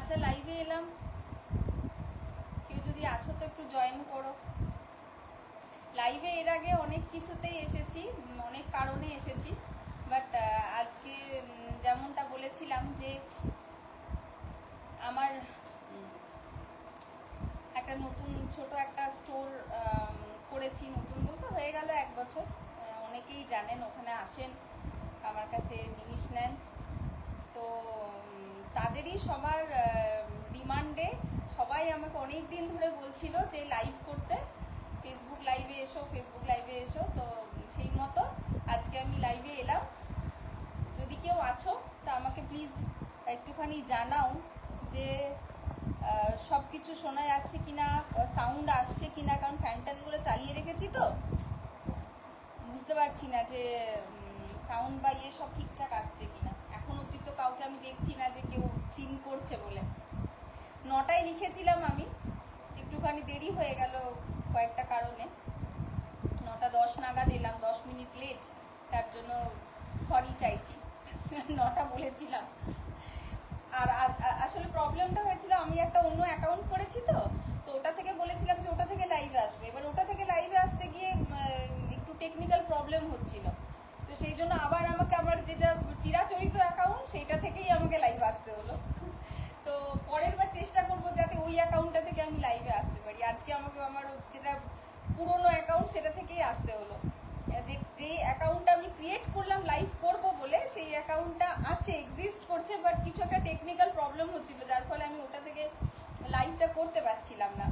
আচ্ছা লাইভে এলাম, কেউ যদি আছো তো একটু জয়েন করো। লাইভে এর আগে অনেক কিছুতেই এসেছি, অনেক কারণে এসেছি, বাট আজকে যেমনটা বলেছিলাম যে আমার একটা নতুন ছোট একটা স্টোর করেছি। নতুন বলতে হয়ে গেল 1 বছর। অনেকেই জানেন, ওখানে আসেন, আমার কাছে জিনিস নেন। তো তাদেরই সবার ডিমান্ডে সবাই আমাকে অনেক দিন ধরে বলছিল যে লাইভ করতে, ফেসবুক লাইভে এসো, ফেসবুক লাইভে এসো। তো সেই মতো আজকে আমি লাইভে এলাম। যদি কেউ আছো তা আমাকে প্লিজ একটুখানি জানাও যে সব কিছু শোনা যাচ্ছে কিনা, সাউন্ড আসছে কিনা, কারণ ফ্যান ট্যানগুলো চালিয়ে রেখেছি তো বুঝতে পারছি না যে সাউন্ড বা ইয়ে সব ঠিকঠাক আসছে কিনা। এখন অবধি তো কাউকে আমি দেখছি না যে কেউ সিন করছে বলে। 9টায় লিখেছিলাম আমি, একটুখানি দেরি হয়ে গেল কয়েকটা কারণে। 9টা 10 নাগাদ এলাম, 10 মিনিট লেট, তার জন্য সরি চাইছি। 9টা বলেছিলাম। আর আসলে প্রবলেমটা হয়েছিল, আমি একটা অন্য অ্যাকাউন্ট করেছি তো ওটা থেকে বলেছিলাম যে ওটা থেকে লাইভে আসবে। এবার ওটা থেকে লাইভে আসতে গিয়ে একটু টেকনিক্যাল প্রবলেম হচ্ছিল, তো সেই জন্য আবার আমাকে আমার যেটা চিরাচরিত অ্যাকাউন্ট সেইটা থেকেই আমাকে লাইভে আসতে হলো। তো পরের বার চেষ্টা করবো যাতে ওই অ্যাকাউন্টটা থেকে আমি লাইভে আসতে পারি। আজকে আমাকে আমার যেটা পুরোনো অ্যাকাউন্ট সেটা থেকেই আসতে হলো। যে অ্যাকাউন্টটা আমি ক্রিয়েট করলাম লাইভ করব বলে, সেই অ্যাকাউন্টটা আছে, এক্সিস্ট করছে, বাট কিছু একটা টেকনিক্যাল প্রবলেম হচ্ছিল, যার ফলে আমি ওটা থেকে লাইভটা করতে পারছিলাম না।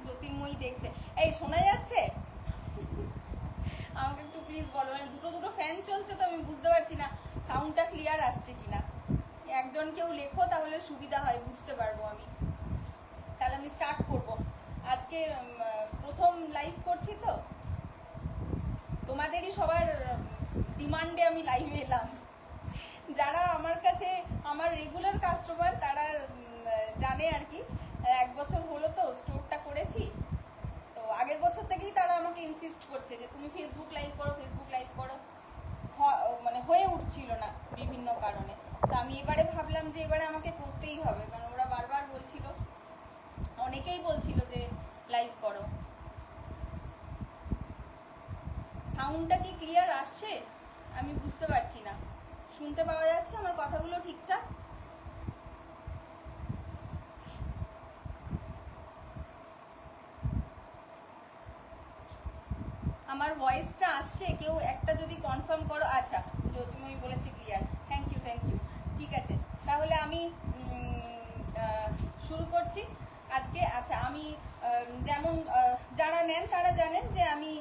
জ্যোতির্ময়ী দেখছে, এই শোনা যাচ্ছে? আমাকে একটু প্লিজ বলো, মানে দুটো ফ্যান চলছে তো আমি বুঝতে পারছি না সাউন্ডটা ক্লিয়ার আসছে কিনা। একজন কেউ লেখো তাহলে সুবিধা হয়, বুঝতে পারবো আমি। তাহলে আমি স্টার্ট করব। আজকে প্রথম লাইভ করছি তো তোমাদেরই সবার ডিমান্ডে আমি লাইভে এলাম। যারা আমার কাছে আমার রেগুলার কাস্টমার তারা জানে আর কি। 1 বছর হলো তো স্টোরটা করেছি, তো আগের বছর থেকেই তারা আমাকে ইনসিস্ট করছে যে তুমি ফেসবুক লাইভ করো, ফেসবুক লাইভ করো। মানে হয়ে উঠছিল না বিভিন্ন কারণে। তো আমি এবারে ভাবলাম যে এবারে আমাকে করতেই হবে, কারণ ওরা বারবার বলছিল, অনেকেই বলছিল যে লাইভ করো। সাউন্ডটা কি ক্লিয়ার আসছে? আমি বুঝতে পারছি না, শুনতে পাওয়া যাচ্ছে আমার কথাগুলো ঠিকঠাক? আমার ভয়েসটা আসছে? কেউ একটা যদি কনফার্ম করো। আচ্ছা, জ্যোতির্ময়ী বলেছে clear, thank you thank you. ঠিক আছে, তাহলে আমি শুরু করছি আজকে। আচ্ছা, আমি যেমন যারা নেন তারা জানেন যে আমি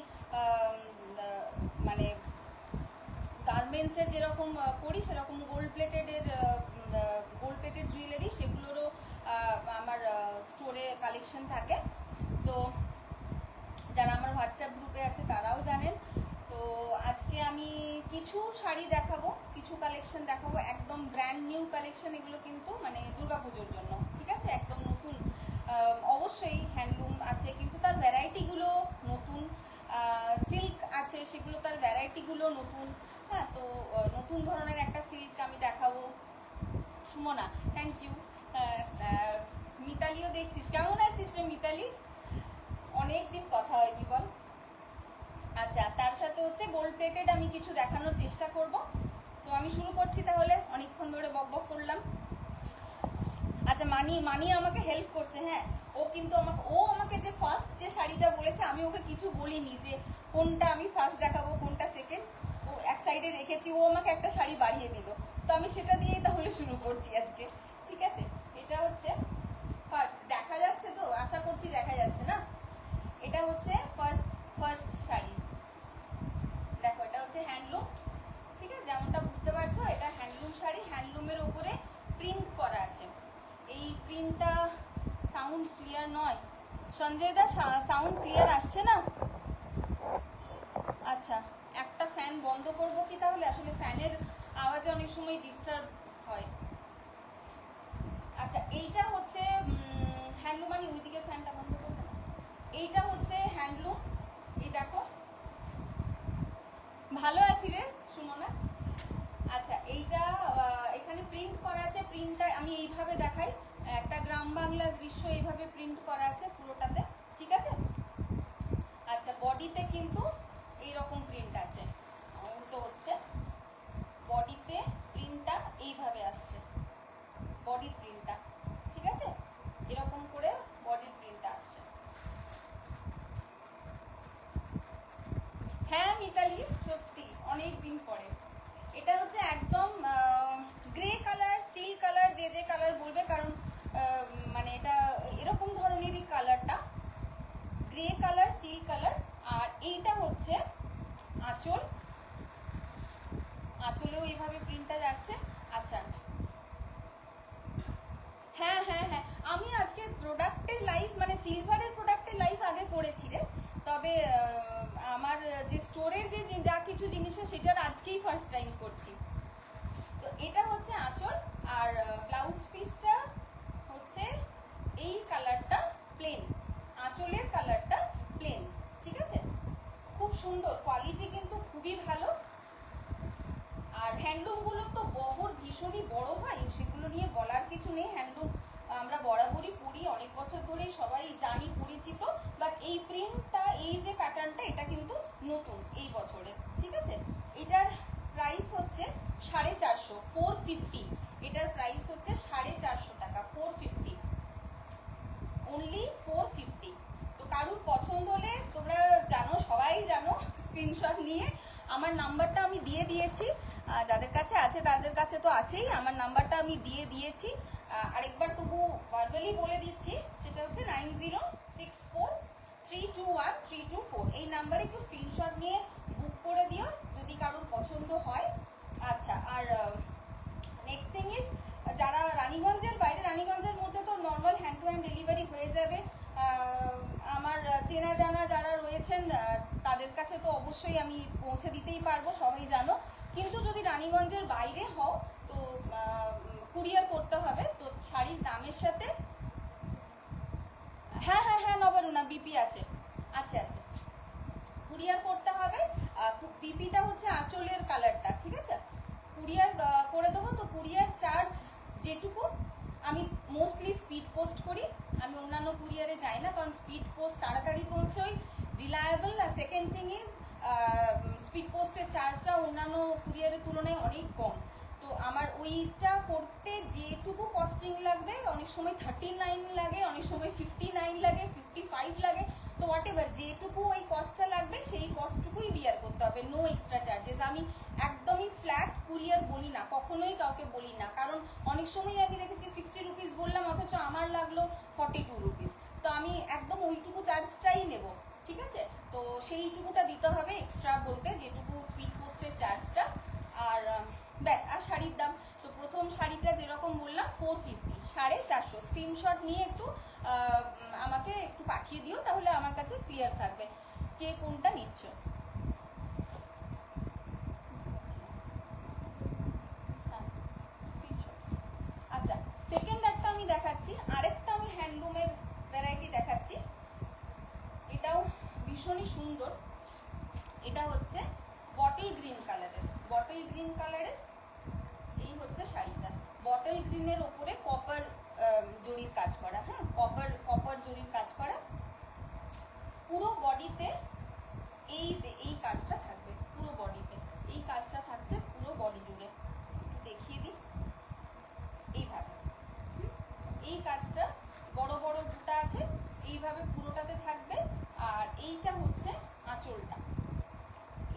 মানে গার্মেন্টসের যেরকম করি সেরকম গোল্ড প্লেটেড জুয়েলারি, সেগুলোরও আমার স্টোরে কালেকশন থাকে। তো যারা আমার হোয়াটসঅ্যাপ গ্রুপে আছে তারাও জানেন। তো আজকে আমি কিছু শাড়ি দেখাবো, কিছু কালেকশন দেখাবো, একদম ব্র্যান্ড নিউ কালেকশন এগুলো, কিন্তু মানে দুর্গাপুজোর জন্য, ঠিক আছে, একদম নতুন। অবশ্যই হ্যান্ডলুম আছে কিন্তু তার ভ্যারাইটিগুলো নতুন, সিল্ক আছে সেগুলো তার ভ্যারাইটিগুলো নতুন। হ্যাঁ, তো নতুন ধরনের একটা সিল্ক আমি দেখাবো। Sumana, thank you. মিতালিও দেখছিস, কেমন আছিস রে মিতালি? অনেকদিন কথা হয়নি বল। আচ্ছা, তার সাথে হচ্ছে গোল্ড প্লেটেড আমি কিছু দেখানোর চেষ্টা করব। তো আমি শুরু করছি তাহলে, অনেকক্ষণ ধরে বকবক করলাম। আচ্ছা, মানি আমাকে হেল্প করছে। হ্যাঁ, ও আমাকে যে ফার্স্ট যে শাড়িটা বলেছে, আমি ওকে কিছু বলিনি যে কোনটা আমি ফার্স্ট দেখাবো কোনটা সেকেন্ড, ও এক সাইডে রেখেছি, ও আমাকে একটা শাড়ি বাড়িয়ে দিল, তো আমি সেটা দিয়েই তাহলে শুরু করছি আজকে। ঠিক আছে, এটা হচ্ছে ফার্স্ট। দেখা যাচ্ছে তো? আশা করছি দেখা যাচ্ছে না। এটা হচ্ছে ফার্স্ট শাড়ি। দেখো, এটা হচ্ছে হ্যান্ডলুম, ঠিক আছে, যেমনটা বুঝতে পারছো এটা হ্যান্ডলুম শাড়ি, হ্যান্ডলুমের ওপরে প্রিন্ট করা আছে। এই প্রিন্টটা সাউন্ড ক্লিয়ার নয়। সঞ্জয় দা, সাউন্ড ক্লিয়ার আসছে না? আচ্ছা, একটা ফ্যান বন্ধ করব কি তাহলে? আসলে ফ্যানের আওয়াজে অনেক সময় ডিস্টার্ব হয়। আচ্ছা, এইটা হচ্ছে হ্যান্ডলুম। আমি ওইদিকে ফ্যানটা বন্ধ করবো না। এইটা হচ্ছে হ্যান্ডলুম। এই দেখো, ভালো আছি রে সুমনা। আচ্ছা, এইটা এখানে প্রিন্ট করা আছে। প্রিন্টটা আমি এইভাবে দেখাই। একটা গ্রাম বাংলার দৃশ্য এইভাবে প্রিন্ট করা আছে পুরোটাতে, ঠিক আছে। আচ্ছা, বডিতে কিন্তু এইরকম প্রিন্ট আছে, উল্টো হচ্ছে, বডিতে প্রিন্টটা এইভাবে আসছে, বডি প্রিন্টটা, ঠিক আছে, এরকম করে বডির প্রিন্টটা আসছে। হ্যাঁ মিতালি, সত্যি অনেক দিন পরে। এটা হচ্ছে একদম গ্রে কালার, স্টিল কালার, যে যে কালার বলবে, কারণ মানে এটা এরকম ধরনেরই কালারটা, গ্রে কালার, স্টিল কালার। আর এইটা হচ্ছে আঁচল, আঁচলেও এইভাবে প্রিন্টটা যাচ্ছে। আচ্ছা, হ্যাঁ হ্যাঁ হ্যাঁ, আমি আজকে প্রোডাক্টের লাইভ, মানে সিলভারের প্রোডাক্টের লাইভ আগে করেছি রে, তবে আমার যে স্টোরের যে যা কিছু জিনিসের সেটার আজকেই ফার্স্ট টাইম করছি। তো এটা হচ্ছে আঁচল, আর ব্লাউজ পিসটা হচ্ছে এই কালারটা প্লেন, আঁচলের কালারটা প্লেন, ঠিক আছে। খুব সুন্দর কোয়ালিটি, কিন্তু খুবই ভালো। আর হ্যান্ডলুমগুলো তো বহর ভীষণই বড় হয়, সেগুলো নিয়ে বলার কিছু নেই। হ্যান্ডলুম আমরা বরাবরই পরি, অনেক বছর ধরেই সবাই জানি, পরিচিত। বাট এই প্রিন্টটা, এই যে প্যাটার্নটা, এটা কিন্তু নতুন এই বছরের, ঠিক আছে। এটার প্রাইস হচ্ছে 450, 450। এটার প্রাইস হচ্ছে 450 টাকা, 450, অনলি 450। তো কারুর পছন্দ হলে, তোমরা জানো, সবাই জানো, স্ক্রিনশট নিয়ে আমার নাম্বারটা আমি দিয়ে দিয়েছি, যাদের কাছে আছে তাদের কাছে তো আছেই, আমার নাম্বারটা আমি দিয়ে দিয়েছি। আরেকবার তবু ভার্বালি বলে দিচ্ছি, সেটা হচ্ছে 9064321324। এই নাম্বারে একটু স্ক্রিনশট নিয়ে বুক করে দিও যদি কারুর পছন্দ হয়। আচ্ছা, আর নেক্সট থিং ইজ, যারা রানীগঞ্জের বাইরে, রানীগঞ্জের মধ্যে তো normal hand to hand delivery হয়ে যাবে। আমার চেনা জানা যারা রয়েছেন তাদের কাছে তো অবশ্যই আমি পৌঁছে দিতেই পারবো, সবাই জানো। কিন্তু যদি রানীগঞ্জের বাইরে হও তো কুরিয়ার করতে হবে। তো শাড়ির দামের সাথে, হ্যাঁ হ্যাঁ হ্যাঁ নবারুণা, বিপি আছে, আছে আছে, কুরিয়ার করতে হবে। বিপিটা হচ্ছে আঁচলের কালারটা, ঠিক আছে। কুরিয়ার করে দেবো। তো কুরিয়ার চার্জ যেটুকু, আমি মোস্টলি স্পিড পোস্ট করি, আমি অন্যান্য কুরিয়ারে যাই না, কারণ স্পিড পোস্ট তাড়াতাড়ি পৌঁছোই, রিলায়েবল। আর সেকেন্ড থিং ইজ, স্পিড পোস্টের চার্জটা অন্যান্য কুরিয়ারের তুলনায় অনেক কম। তো আমার ওইটা করতে যেটুকু কস্টিং লাগবে, অনেক সময় 39 লাগে, অনেক সময় 59 লাগে, 55 লাগে। তো হোয়াট এভার যেটুকু ওই কস্টটা লাগবে, সেই কস্টটুকুই বিয়ার করতে হবে, নো এক্সট্রা চার্জেস। আমি একদমই ফ্ল্যাট কুরিয়ার বলি না, কখনোই কাউকে বলি না, কারণ অনেক সময় আমি দেখেছি 60 রুপিস বললাম, অথচ আমার লাগলো 42 রুপিস। তো আমি একদম ওইটুকু চার্জটাই নেব, ঠিক আছে। তো সেইটুকুটা দিতে হবে এক্সট্রা, বলতে যেটুকু স্পিড পোস্টের চার্জটা। আর ব্যাস, আর শাড়ির দাম তো প্রথম শাড়িটা যেরকম বললাম 450, 450। স্ক্রিনশট নিয়ে একটু আমাকে একটু পাঠিয়ে দিও, তাহলে আমার কাছে ক্লিয়ার থাকবে কে কোনটা নিচ্ছ। আচ্ছা, সেকেন্ড একটা আমি দেখাচ্ছি, আরেকটা আমি হ্যান্ডলুমের ভ্যারাইটি দেখাচ্ছি, এটাও ভীষণই সুন্দর। এটা হচ্ছে বটল গ্রিন কালারের, বটল গ্রিন কালারের এই হচ্ছে শাড়িটা। বটল গ্রিনের ওপরে কপার জরির কাজ করা, হ্যাঁ, কপার জরির কাজ করা। পুরো বডিতে এই যে এই কাজটা থাকবে, পুরো বডিতে এই কাজটা থাকছে, পুরো বডি জুড়ে। একটু দেখিয়ে দিই, এইভাবে এই কাজটা, বড় বড় বুটা আছে, এইভাবে পুরোটাতে থাকবে। আর এইটা হচ্ছে আঁচলটা,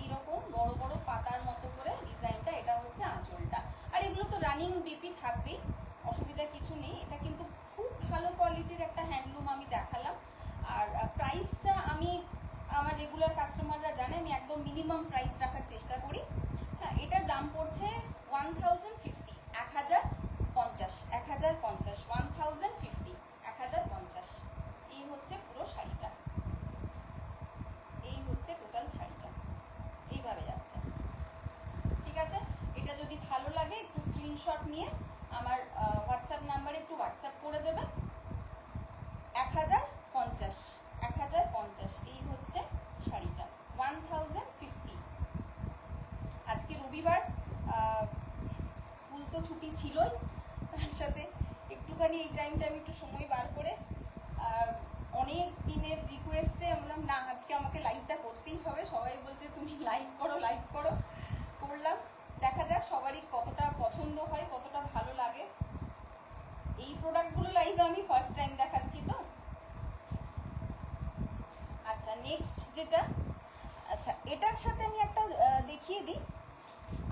এইরকম বড় বড় পাতার মতো করে ডিজাইনটা, এটা হচ্ছে আঁচলটা। আর এগুলো তো রানিং বিপি থাকবেই, অসুবিধা কিছু নেই। এটা কিন্তু খুব ভালো কোয়ালিটির একটা হ্যান্ডলুম আমি দেখালাম। আর প্রাইসটা আমি, আমার রেগুলার কাস্টমাররা জানে আমি একদম মিনিমাম প্রাইস রাখার চেষ্টা করি। হ্যাঁ, এটার দাম পড়ছে 1050, 1050, 1050, 1050, 1050। এই হচ্ছে পুরো শাড়িটা, এই হচ্ছে টোটাল শাড়িটা, এইভাবে যাচ্ছে, ঠিক আছে। এটা যদি ভালো লাগে একটু স্ক্রিনশট নিয়ে আমার হোয়াটসঅ্যাপ নাম্বারে একটু হোয়াটসঅ্যাপ করে দেবে। 1050, 1050, এই হচ্ছে শাড়িটা, 1050। আজকে রবিবার, স্কুল তো ছুটি ছিলই, তার সাথে একটুখানি একটুখানি এই টাইমটা আমি একটু সময় বার করে অনেক দিনের রিকোয়েস্টে বললাম না আজকে আমাকে লাইভটা করতেই হবে। সবাই বলছে তুমি লাইভ করো লাইভ করো, করলাম। দেখা যাক সবারই কতটা পছন্দ হয়, কতটা ভালো লাগে। এই প্রোডাক্টগুলো লাইভে আমি ফার্স্ট টাইম দেখাচ্ছি তো। আচ্ছা নেক্সট যেটা, আচ্ছা এটার সাথে আমি একটা দেখিয়ে দিই,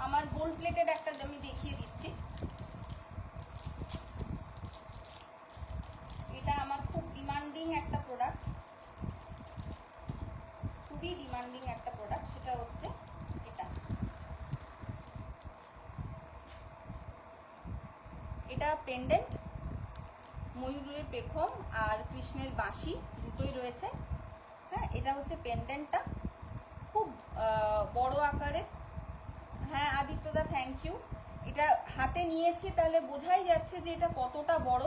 আমার গোল্ড প্লেটেড একটা আমি দেখিয়ে দিচ্ছি। এটা আমার খুব ডিমান্ডিং একটা প্রোডাক্ট, খুবই ডিমান্ডিং একটা প্রোডাক্ট। সেটা হচ্ছে এটা, এটা পেন্ডেন্ট, ময়ূরের পেখম আর কৃষ্ণের বাঁশি দুটোই রয়েছে। হ্যাঁ এটা হচ্ছে পেন্ডেন্টটা, খুব বড় আকারে। হ্যাঁ আদিত্যদা থ্যাংক ইউ। এটা হাতে নিয়েছি তাহলে বোঝাই যাচ্ছে যে এটা কতটা বড়।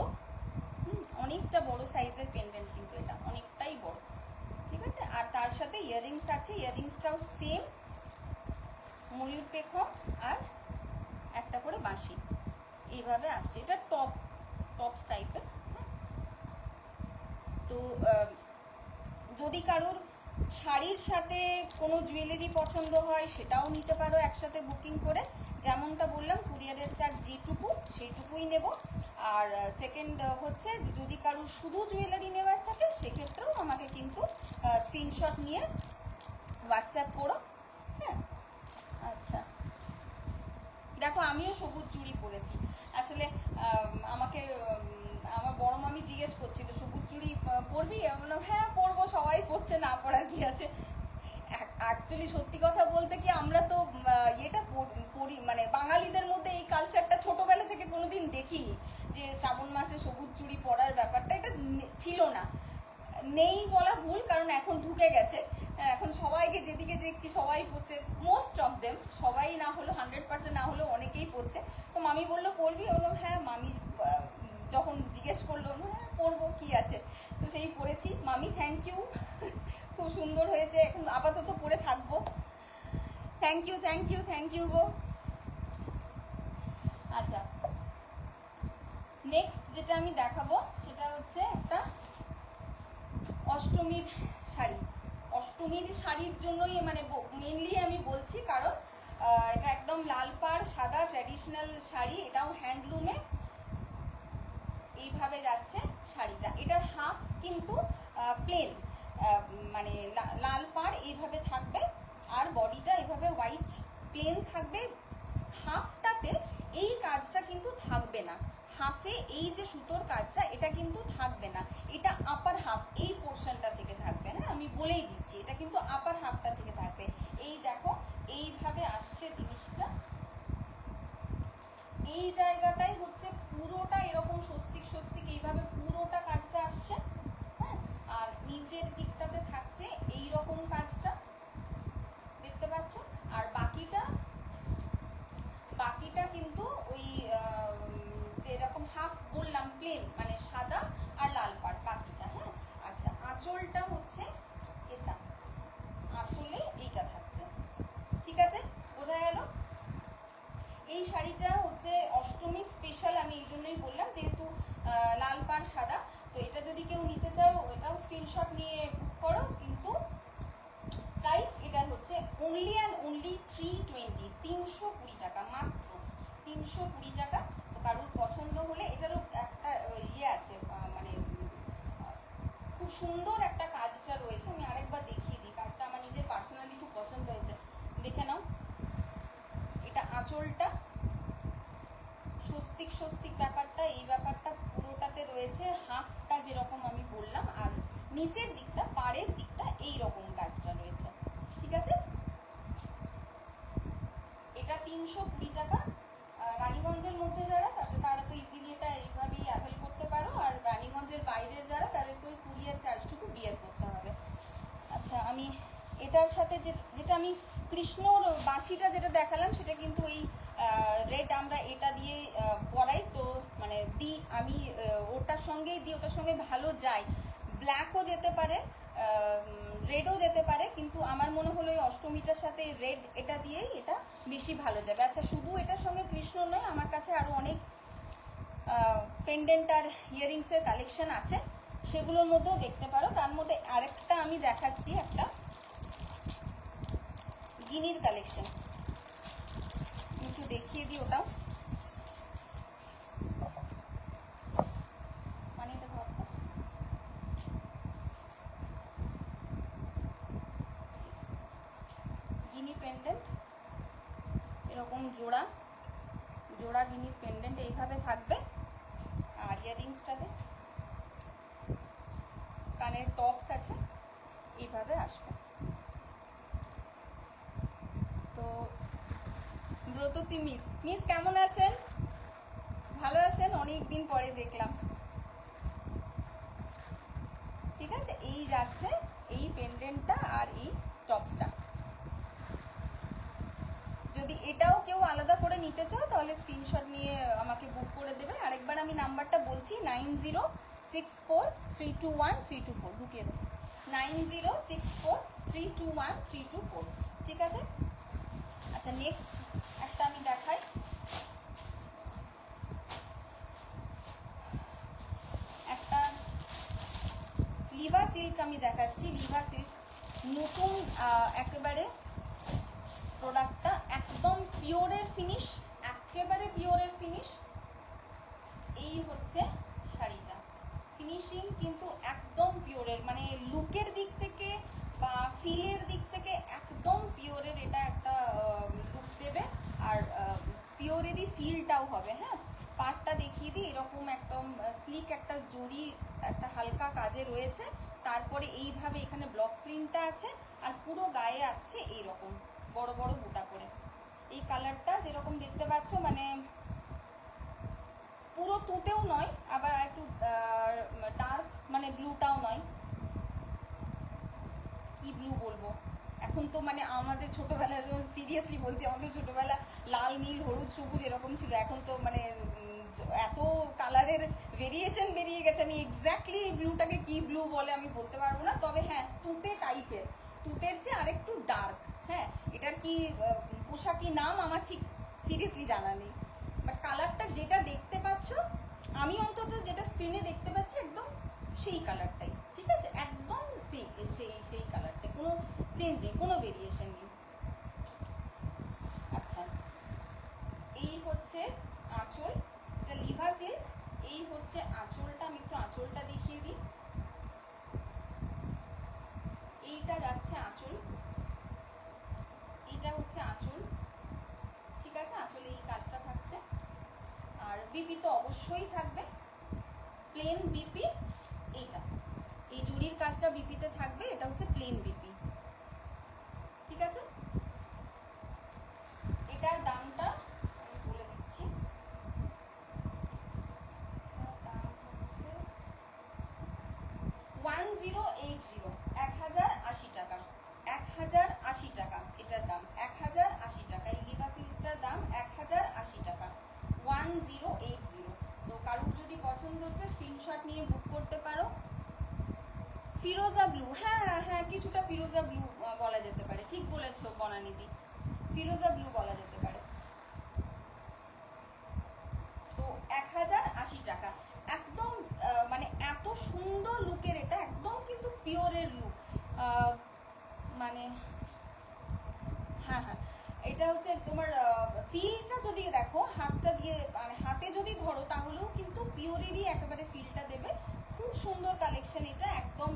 অনেকটা বড় সাইজের পেন্ডেন্ট, কিন্তু এটা অনেকটাই বড়। ঠিক আছে, আর তার সাথে ইয়াররিংস আছে, ইয়াররিংসটাও সেম ময়ূর পেখম আর একটা করে বাঁশি এইভাবে আসছে। এটা টপস টাইপের। তো যদি কারোর শাড়ির সাথে কোনো জুয়েলারি পছন্দ হয় সেটাও নিতে পারো একসাথে বুকিং করে। যেমনটা বললাম কুরিয়ারের চার্জ যেটুকু সেইটুকুই নেব। আর সেকেন্ড হচ্ছে যদি কারোর শুধু জুয়েলারি নেওয়ার থাকে সেক্ষেত্রেও আমাকে কিন্তু স্ক্রিনশট নিয়ে হোয়াটসঅ্যাপ করো। হ্যাঁ আচ্ছা দেখো আমিও সবুজ চুড়ি পরেছি। আসলে আমাকে আমার বড় মামি জিজ্ঞেস করছিল সবুজ চুড়ি পরবি, আমি বললাম হ্যাঁ পরবো, সবাই পরছে, না পরার কি আছে। অ্যাকচুয়ালি সত্যি কথা বলতে কি আমরা তো এটা পরি, মানে বাঙালিদের মধ্যে এই কালচারটা ছোটবেলা থেকে কোনোদিন দেখিনি যে শ্রাবণ মাসে সবুজ চুড়ি পরার ব্যাপারটা, এটা ছিল না। নেই বলা ভুল, কারণ এখন ঢুকে গেছে। এখন সবাইকে যেদিকে দেখছি সবাই পড়ছে, মোস্ট অফ দেম, সবাই না হলো 100% না হলেও অনেকেই পড়ছে। তো মামি বললো পড়বি, বললাম হ্যাঁ। মামি যখন জিজ্ঞেস করলো হ্যাঁ পরবো কি আছে, তো সেই পড়েছি। মামি থ্যাংক ইউ, খুব সুন্দর হয়েছে, এখন আপাতত পরে থাকবো। Thank you thank you thank you গো। আচ্ছা নেক্সট যেটা আমি দেখাবো সেটা হচ্ছে একটা অষ্টমীর শাড়ি। অষ্টমীর শাড়ির জন্যই মানে মেনলি আমি বলছি, কারণ এটা একদম লাল পাড় সাদা ট্র্যাডিশনাল শাড়ি, এটাও হ্যান্ডলুমে এইভাবে যাচ্ছে শাড়িটা। এটার হাফ কিন্তু প্লেন, মানে লাল পাড় এইভাবে থাকবে আর বডিটা এইভাবে হোয়াইট প্লেন থাকবে। হাফটাতে এই কাজটা কিন্তু থাকবে না, হাফে এই যে সুতোর কাজটা এটা কিন্তু থাকবে না, এটা আপার হাফ এই পোর্শনটা থেকে থাকবে। হ্যাঁ আমি বলেই দিচ্ছি, এটা কিন্তু আপার হাফটা থেকে থাকবে। এই দেখো এইভাবে আসছে জিনিসটা, এই জায়গাটাই হচ্ছে পুরোটা এরকম স্বস্তিক স্বস্তিক এইভাবে পুরোটা কাজটা আসছে। হ্যাঁ আর নিচের দিকটাতে থাকছে এই রকম কাজটা, দেখতে পাচ্ছ। আর বাকিটা কিন্তু ওই যেরকম হাফ বললাম প্লেন, মানে সাদা আর লাল পাড় বাকিটা। হ্যাঁ আচ্ছা আঁচলটা হচ্ছে এটা, আঁচলে এইটা থাকছে। ঠিক আছে বোঝা গেল। এই শাড়িটা হচ্ছে অষ্টমী স্পেশাল, আমি এই জন্যই বললাম যেহেতু লাল পাড় সাদা। তো এটা যদি কেউ নিতে চাও এটাও স্ক্রিনশট নিয়ে বুক করো, কিন্তু প্রাইস এটা হচ্ছে অনলি অ্যান্ড অনলি 320, 320 টাকা, মাত্র 320 টাকা। তো কারোর পছন্দ হলে, এটারও একটা ইয়ে আছে, মানে খুব সুন্দর একটা কাজটা রয়েছে। আমি আরেকবার দেখিয়ে দিই, কাজটা আমার নিজের পার্সোনালি খুব পছন্দ হয়েছে, দেখে নাও। এটা আঁচলটা স্বস্তিক স্বস্তিক ব্যাপারটা, এই ব্যাপারটা পুরোটাতে রয়েছে, হাফটা যেরকম আমি বললাম, আর নিচের দিকটা পাড়ের দিকটা এই রকম কাজটা রয়েছে। ঠিক আছে, এটা 320 টাকা। রানীগঞ্জের মধ্যে যারা তারা তো ইজিলি এটা এইভাবেই অ্যাভেল করতে পারো, আর রানীগঞ্জের বাইরের যারা তাদেরকে ওই কুরিয়ার চার্জটুকু বিয়ার করতে হবে। আচ্ছা আমি এটার সাথে যেটা আমি কৃষ্ণর বাঁশিটা যেটা দেখালাম সেটা কিন্তু এই রেড আমরা এটা দিয়ে পরাই, তো মানে দিই আমি ওটার সঙ্গেই দিই, ওটার সঙ্গে ভালো যায়। ব্ল্যাকও যেতে পারে, রেডও যেতে পারে, কিন্তু আমার মনে হলো এই অষ্টমীটার সাথে রেড এটা দিয়েই এটা বেশি ভালো যাবে। আচ্ছা শুধু এটার সঙ্গে কৃষ্ণ নয়, আমার কাছে আরও অনেক পেন্ডেন্ট আর ইয়ারিংসের কালেকশন আছে, সেগুলোর মধ্যেও দেখতে পারো। তার মধ্যে আরেকটা আমি দেখাচ্ছি, একটা গিনির কালেকশন, একটু দেখিয়ে দিই ওটাও। মানে এটা ধরতো, গিনি পেন্ডেন্ট, এরকম জোড়া জোড়া গিনির পেন্ডেন্ট এইভাবে থাকবে। আর ইয়ারিংসটাতে কানের টপস আছে, এইভাবে আসবে। তো ব্রততী মিস কেমন আছেন? ভালো আছেন? অনেক দিন পরে দেখলাম। ঠিক আছে, এই যাচ্ছে এই পেন্ডেন্টটা আর এই টপসটা। যদি এটাও কেউ আলাদা করে নিতে চাও তাহলে স্ক্রিনশট নিয়ে আমাকে বুক করে দেবে। আরেকবার আমি নাম্বারটা বলছি, 9064321324, ঢুকিয়ে দেবো, 9064321324। ঠিক আছে। আচ্ছা, নেক্সট একটা আমি দেখাই। একটা লিভা সিল্ক আমি দেখাচ্ছি। লিভা সিল্ক নতুন একেবারে প্রোডাক্টটা, একদম পিওরের ফিনিশ, একেবারে পিওরের ফিনিশ। এই হচ্ছে শাড়িটা, ফিনিশিং কিন্তু একদম পিওরের, মানে লুকের দিক থেকে বা ফিলের দিক থেকে একদম পিওরের এটা একটা লুক দেবে। আর পিওরেরই ফিলটাও হবে। হ্যাঁ, পাটটা দেখিয়ে দিই, এরকম একদম স্লিক একটা জরি, একটা হালকা কাজে রয়েছে। তারপরে এইভাবে এখানে ব্লক প্রিন্টটা আছে, আর পুরো গায়ে আসছে এইরকম বড় বড় বুটা করে। এই কালারটা যেরকম দেখতে পাচ্ছ, মানে পুরো তুতেও নয়, আবার একটু ডার্ক, মানে ব্লুটাও নয়। কি ব্লু বলবো এখন তো, মানে আমাদের ছোটবেলা, সিরিয়াসলি বলছি, আমাদের ছোটবেলা লাল নীল হলুদ সবুজ এরকম ছিল। এখন তো মানে এত কালারের ভেরিয়েশন বেরিয়ে গেছে, আমি এক্স্যাক্টলি এই ব্লুটাকে কি ব্লু বলে আমি বলতে পারবো না। তবে হ্যাঁ, তুতে টাইপের, তুতের চেয়ে আরেকটু ডার্ক। হ্যাঁ, এটার কি পোশাকি নাম আমার ঠিক সিরিয়াসলি জানা নেই, বাট কালারটা যেটা দেখতে পাচ্ছ, আমি অন্তত যেটা স্ক্রিনে দেখতে পাচ্ছি একদম সেই কালারটাই। ঠিক আছে, একদম সেই কালারটাই, কোনো চেঞ্জ নেই, কোনো ভেরিয়েশন নেই। আচ্ছা, এই হচ্ছে আঁচল, এটা লিভা সিল্ক। এই হচ্ছে আঁচলটা, আমি একটু আঁচলটা দেখিয়ে দিই। এইটা যাচ্ছে আঁচল, এইটা হচ্ছে আঁচল। ঠিক আছে, আঁচলে এই কাজটা থাকছে। আর বিপি তো অবশ্যই থাকবে, প্লেন বিপি। এইটা, এই জুড়ির কাজটা বিপিতে থাকবে, এটা হচ্ছে প্লেন বিপি। ঠিক আছে, এটার দামটা আমি বলে দিচ্ছি। দাম হচ্ছে 1080, 1080 টাকা, 1080 টাকা এটার দাম, 1080 টাকা। এই লিভা সিল্কটার দাম 1080 টাকা, 1080। তো কারুর যদি পছন্দ হচ্ছে স্ক্রিনশট নিয়ে বুক করতে পারো। ফিরোজা ব্লু, হ্যাঁ হ্যাঁ, কিছুটা ফিরোজা ব্লু বলা যেতে পারে, ঠিক বলেছো বনানিদি, ফিরোজা ব্লু বলা যেতে পারে। তো 1080 টাকা, একদম মানে এত সুন্দর লুকের এটা, একদম কিন্তু পিওরের লুক। মানে হ্যাঁ হ্যাঁ, এটা হচ্ছে তোমার ফিলটা যদি দেখো, হাতটা দিয়ে মানে হাতে যদি ধরো তাহলেও কিন্তু পিওরেরই একেবারে ফিলটা দেবে। খুব সুন্দর কালেকশন এটা, একদম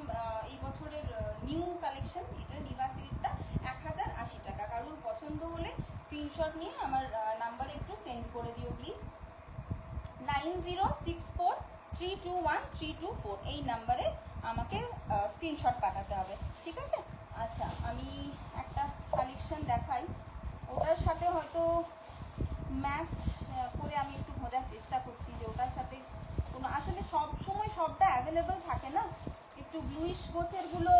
এই বছরের নিউ কালেকশন এটা, লিভা সিল্কটা 1080 টাকা। কারুর পছন্দ হলে স্ক্রিনশট নিয়ে আমার নাম্বারে একটু সেন্ড করে দিও প্লিজ, 9064321324, এই নাম্বারে আমাকে স্ক্রিনশট পাঠাতে হবে। ঠিক আছে। আচ্ছা, আমি একটা কালেকশন দেখাই, ওটার সাথে হয়তো ম্যাচ করে আমি একটু খোঁজার চেষ্টা করছি যে ওটার সাথে কোনো, আসলে সব সময় সবটা অ্যাভেলেবল থাকে না, একটু ব্লুইশ গোছেরগুলো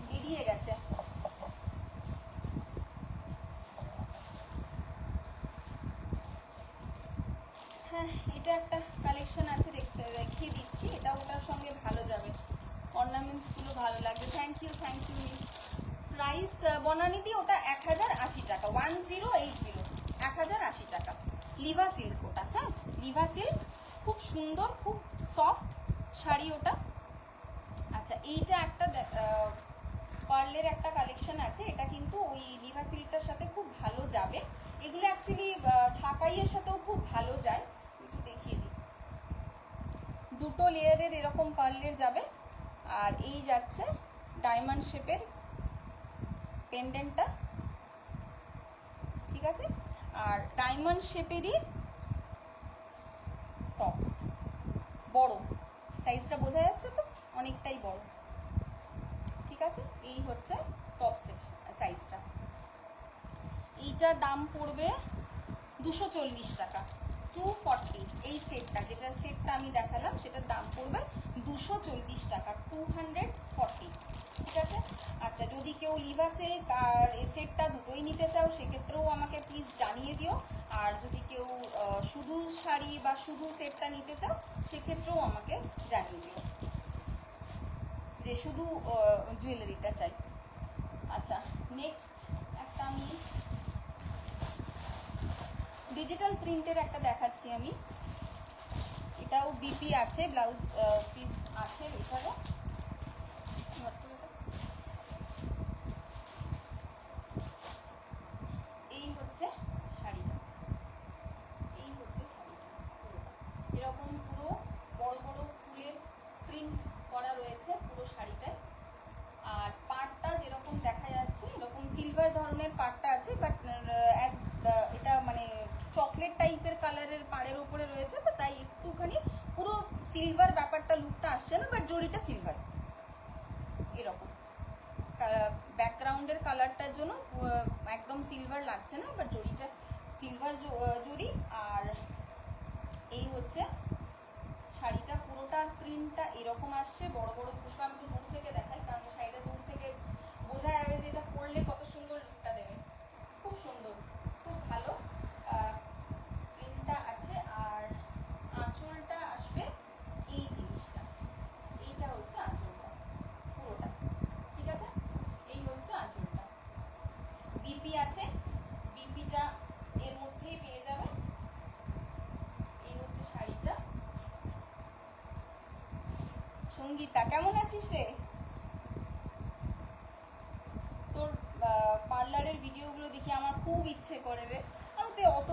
বেরিয়ে গেছে। হ্যাঁ, এটা একটা কালেকশন আছে, দেখিয়ে দিচ্ছি, এটা ওটার সঙ্গে ভালো যাবে, অর্নামেন্টসগুলো ভালো লাগবে। Thank you miss. প্রাইস বনানিদি ওটা 1080 টাকা, 1080, 1080 টাকা। লিভা সিল্ক ওটা, হ্যাঁ লিভা সিল্ক, খুব সুন্দর, খুব সফট শাড়ি ওটা। আচ্ছা, এইটা একটা পার্লের একটা কালেকশন আছে, এটা কিন্তু ওই লিভা সিল্কটার সাথে খুব ভালো যাবে। এগুলো অ্যাকচুয়ালি ঢাকাইয়ের সাথেও খুব ভালো যায়। একটু দেখিয়ে দিই, দুটো লেয়ারের এরকম পার্লের যাবে। আর এই যাচ্ছে ডায়মন্ড শেপের পেন্ডেন্টটা, ঠিক আছে। আর ডায়মন্ড শেপেরই টপস, বড় সাইজটা বোঝা যাচ্ছে তো, অনেকটাই বড়, ঠিক আছে। এই হচ্ছে টপসের সাইজটা। এইটার দাম পড়বে 240 টাকা, 240। এই সেটটা, যেটা সেটটা আমি দেখালাম সেটার দাম পড়বে 240 টাকা, 240, ঠিক আছে। আচ্ছা, যদি কেউ লিভা সিল্ক আর এই সেটটা দুটোই নিতে চাও সেক্ষেত্রেও আমাকে প্লিজ জানিয়ে দিও। আর যদি কেউ শুধু শাড়ি বা শুধু সেটটা নিতে চাও সেক্ষেত্রেও আমাকে জানিয়ে দিও যে শুধু জুয়েলারিটা চাই। আচ্ছা, নেক্সট একটা আমি ডিজিটাল প্রিন্টের একটা দেখাচ্ছি আমি। এটাও বিপি আছে, ব্লাউজ পিস আছে এখানে। এই হচ্ছে শাড়িটা, এই হচ্ছে শাড়িটা পুরোটা এরকম, পুরো বড় বড় ফুলের প্রিন্ট করা রয়েছে পুরো শাড়িটায়। আর পাড়টা যেরকম দেখা যাচ্ছে এরকম সিলভার ধরনের পাড়টা আছে, বাট অ্যাজ এটা মানে চকলেট টাইপের কালারের পাড়ের উপরে রয়েছে, তো তাই একটুখানি পুরো সিলভার ব্যাপারটা লুকটা আসছে না, বাট জড়িটা সিলভার এরকম। ব্যাকগ্রাউন্ডের কালারটার জন্য একদম সিলভার লাগছে না, বাট জড়িটা সিলভার জড়ি। আর এই হচ্ছে শাড়িটা, পুরোটার প্রিন্টটা এরকম আসছে, বড় বড় ফুলকা। আমি দূর থেকে দেখাই, কারণ শাড়িটা দূর থেকে বোঝা যাবে যে এটা পরলে কত সুন্দর লুকটা দেবে। খুব সুন্দর, খুব ভালো প্রিন্টটা আছে। আর আঁচলটা আসবে এই জিনিসটা, এইটা হচ্ছে আঁচলটা পুরোটা, ঠিক আছে। এই হচ্ছে আঁচলটা, বিপি আছে, বিপিটা এর মধ্যেই পেয়ে যাবে। এই হচ্ছে শাড়িটা। সঙ্গীতা, কেমন আছিস রে? তোর পার্লারের ভিডিওগুলো দেখে আমার খুব ইচ্ছে করে রে। আমি তো অত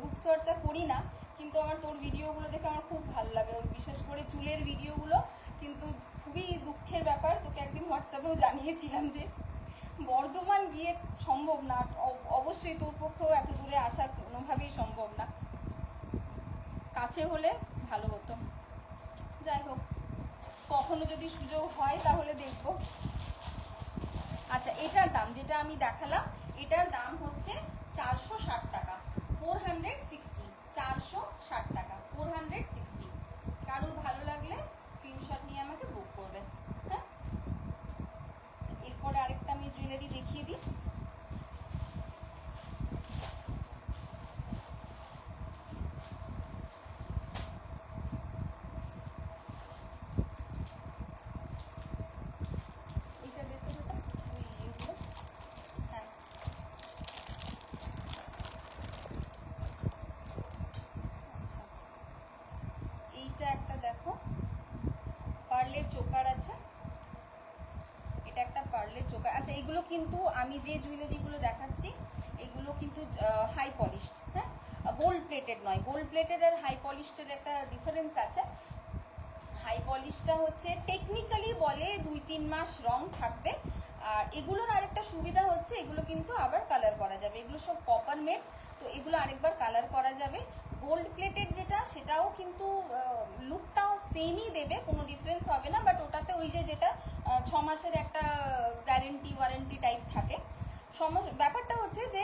রূপচর্চা করি না, কিন্তু আমার তোর ভিডিওগুলো দেখে আমার খুব ভালো লাগে, বিশেষ করে চুলের ভিডিওগুলো। কিন্তু খুবই দুঃখের ব্যাপার, তোকে একদিন হোয়াটসঅ্যাপেও জানিয়েছিলাম যে বর্ধমান গিয়ে সম্ভব না, অবশ্যই তোর পক্ষেও এত দূরে আসা কোনোভাবেই সম্ভব না, কাছে হলে ভালো হতো। যাই হোক, কখনো যদি সুযোগ হয় তাহলে দেখবো। আচ্ছা, এটার দাম যেটা আমি দেখালাম, এটার দাম হচ্ছে 460 টাকা, 460, 460 টাকা, 460। কারোর ভালো লাগলে স্ক্রিনশট নিয়ে আমাকে বুক করবে। হ্যাঁ, এরপরে আরেকটা আমি জুয়েলারি দেখিয়ে দিই। এইটা একটা দেখো, পার্লের চোকার আছে, এটা একটা পার্লের চোকার। আচ্ছা, এগুলো কিন্তু আমি যে জুয়েলারিগুলো দেখাচ্ছি এগুলো কিন্তু হাই পলিশড, হ্যাঁ, গোল্ড প্লেটেড নয়। গোল্ড প্লেটেড আর হাই পলিশডের একটা ডিফারেন্স আছে। হাই পলিশটা হচ্ছে টেকনিক্যালি বলে 2-3 মাস রং থাকবে। আর এগুলোর আরেকটা সুবিধা হচ্ছে এগুলো কিন্তু আবার কালার করা যাবে, এগুলো সব কপার মেড, তো এগুলো আরেকবার কালার করা যাবে। গোল্ড প্লেটেড যেটা সেটাও কিন্তু লুকটাও সেমই দেবে, কোনো ডিফারেন্স হবে না, বাট ওটাতে ওই যে যেটা 6 মাসের একটা গ্যারেন্টি ওয়ারেন্টি টাইপ থাকে। ব্যাপারটা হচ্ছে যে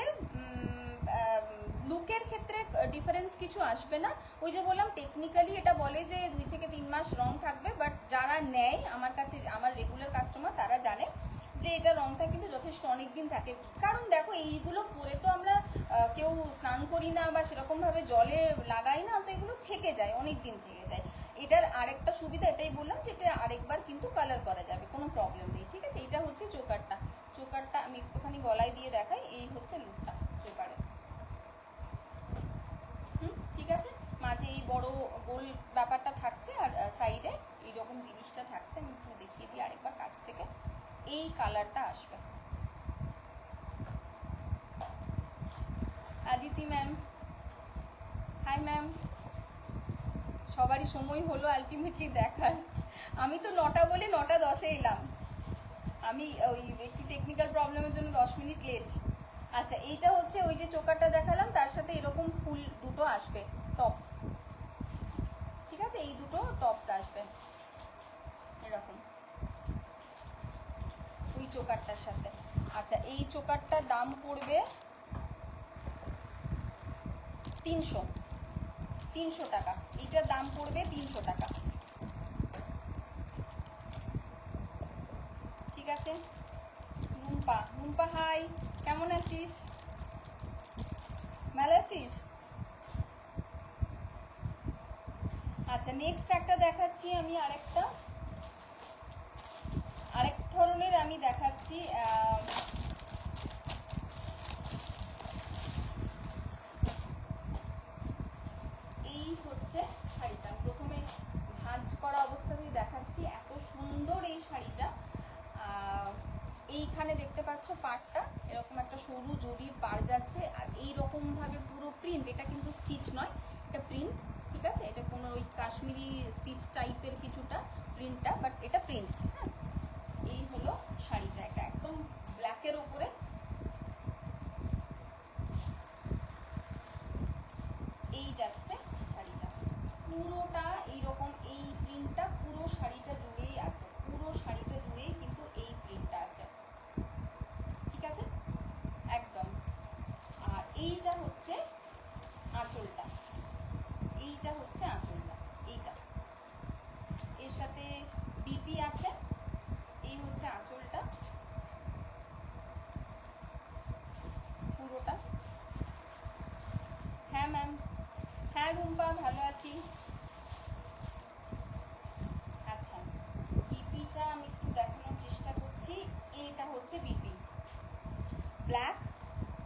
লুকের ক্ষেত্রে ডিফারেন্স কিছু আসবে না। ওই যে বললাম টেকনিক্যালি এটা বলে যে 2 থেকে 3 মাস রং থাকবে, বাট যারা নেয় আমার কাছে, আমার রেগুলার কাস্টমার, তারা জানে যে এটা রংটা কিন্তু যথেষ্ট অনেক দিন থাকে। কারণ দেখো, এইগুলো পরে তো আমরা কেউ স্নান করি না বা সেরকমভাবে জলে লাগাই না, তো এগুলো থেকে যায়, অনেক দিন থেকে যায়। এটার আরেকটা সুবিধা এটাই বললাম যে এটা আরেকবার কিন্তু কালার করা যাবে, কোনো প্রবলেম নেই, ঠিক আছে। এটা হচ্ছে চোকারটা, চোকারটা আমি একটুখানি গলায় দিয়ে দেখাই। এই হচ্ছে লুকটা চোকারের, ঠিক আছে। মাঝে এই বড় গোল ব্যাপারটা থাকছে, আর সাইডে এইরকম জিনিসটা থাকছে। আমি একটু দেখিয়ে দিই আরেকবার কাছ থেকে। এই কালারটা আসবে। Aditi ma'am, hi ma'am. সবারই সময় হলো আলটিমেটলি দেখার। আমি তো 9টা বলে 9:10 এলাম। আমি ওই একটু টেকনিক্যাল প্রবলেমের জন্য 10 মিনিট লেট। আচ্ছা, এইটা হচ্ছে ওই যে চোকারটা দেখালাম, তার সাথে এরকম ফুল দুটো আসবে, টপস। ঠিক আছে, এই দুটো টপস আসবে এরকম ওই চোকারটার সাথে। আচ্ছা, এই চোকারটার দাম পড়বে 300 টাকা। এইটার দাম পড়বে 300 টাকা। ঠিক আছে। রুম্পা হাই, কেমন আছিস? ভালো আছিস? আচ্ছা, নেক্সট একটা দেখাচ্ছি আমি, আরেক ধরনের আমি দেখাচ্ছি। এই হচ্ছে শাড়িটা, প্রথমে ভাঁজ করা অবস্থাতেই দেখাচ্ছি। এত সুন্দর এই শাড়িটা। এইখানে দেখতে পাচ্ছ পাড়টা এরকম একটা সরু জরির পাড় যাচ্ছে, আর এইরকম ভাবে পুরো প্রিন্ট। এটা কিন্তু স্টিচ নয়, এটা প্রিন্ট। ঠিক আছে, এটা কোনো ওই কাশ্মীরি স্টিচ টাইপের কিছুটা প্রিন্টটা, বাট এটা প্রিন্ট। হ্যাঁ, এই হলো শাড়িটা। এটা একদম ব্ল্যাকের উপরে। এই যাচ্ছে শাড়িটা পুরোটা এইরকম, এই প্রিন্টটা পুরো শাড়িটা জুড়েই আছে, পুরো শাড়িটা জুড়েই কিন্তু এই প্রিন্টটা আছে। ঠিক আছে, একদম। আর এইটা হচ্ছে আঁচলটা, এইটা হচ্ছে আঁচলটা, এইটা এর সাথে বিপি আছে। এই হচ্ছে আঁচলটা পুরোটা। হ্যাঁ ম্যাম, হ্যাঁ রুম্পা, ভালো আছি। আচ্ছা, বিপিটা আমি একটু দেখানোর চেষ্টা করছি। এইটা হচ্ছে বিপি, ব্ল্যাক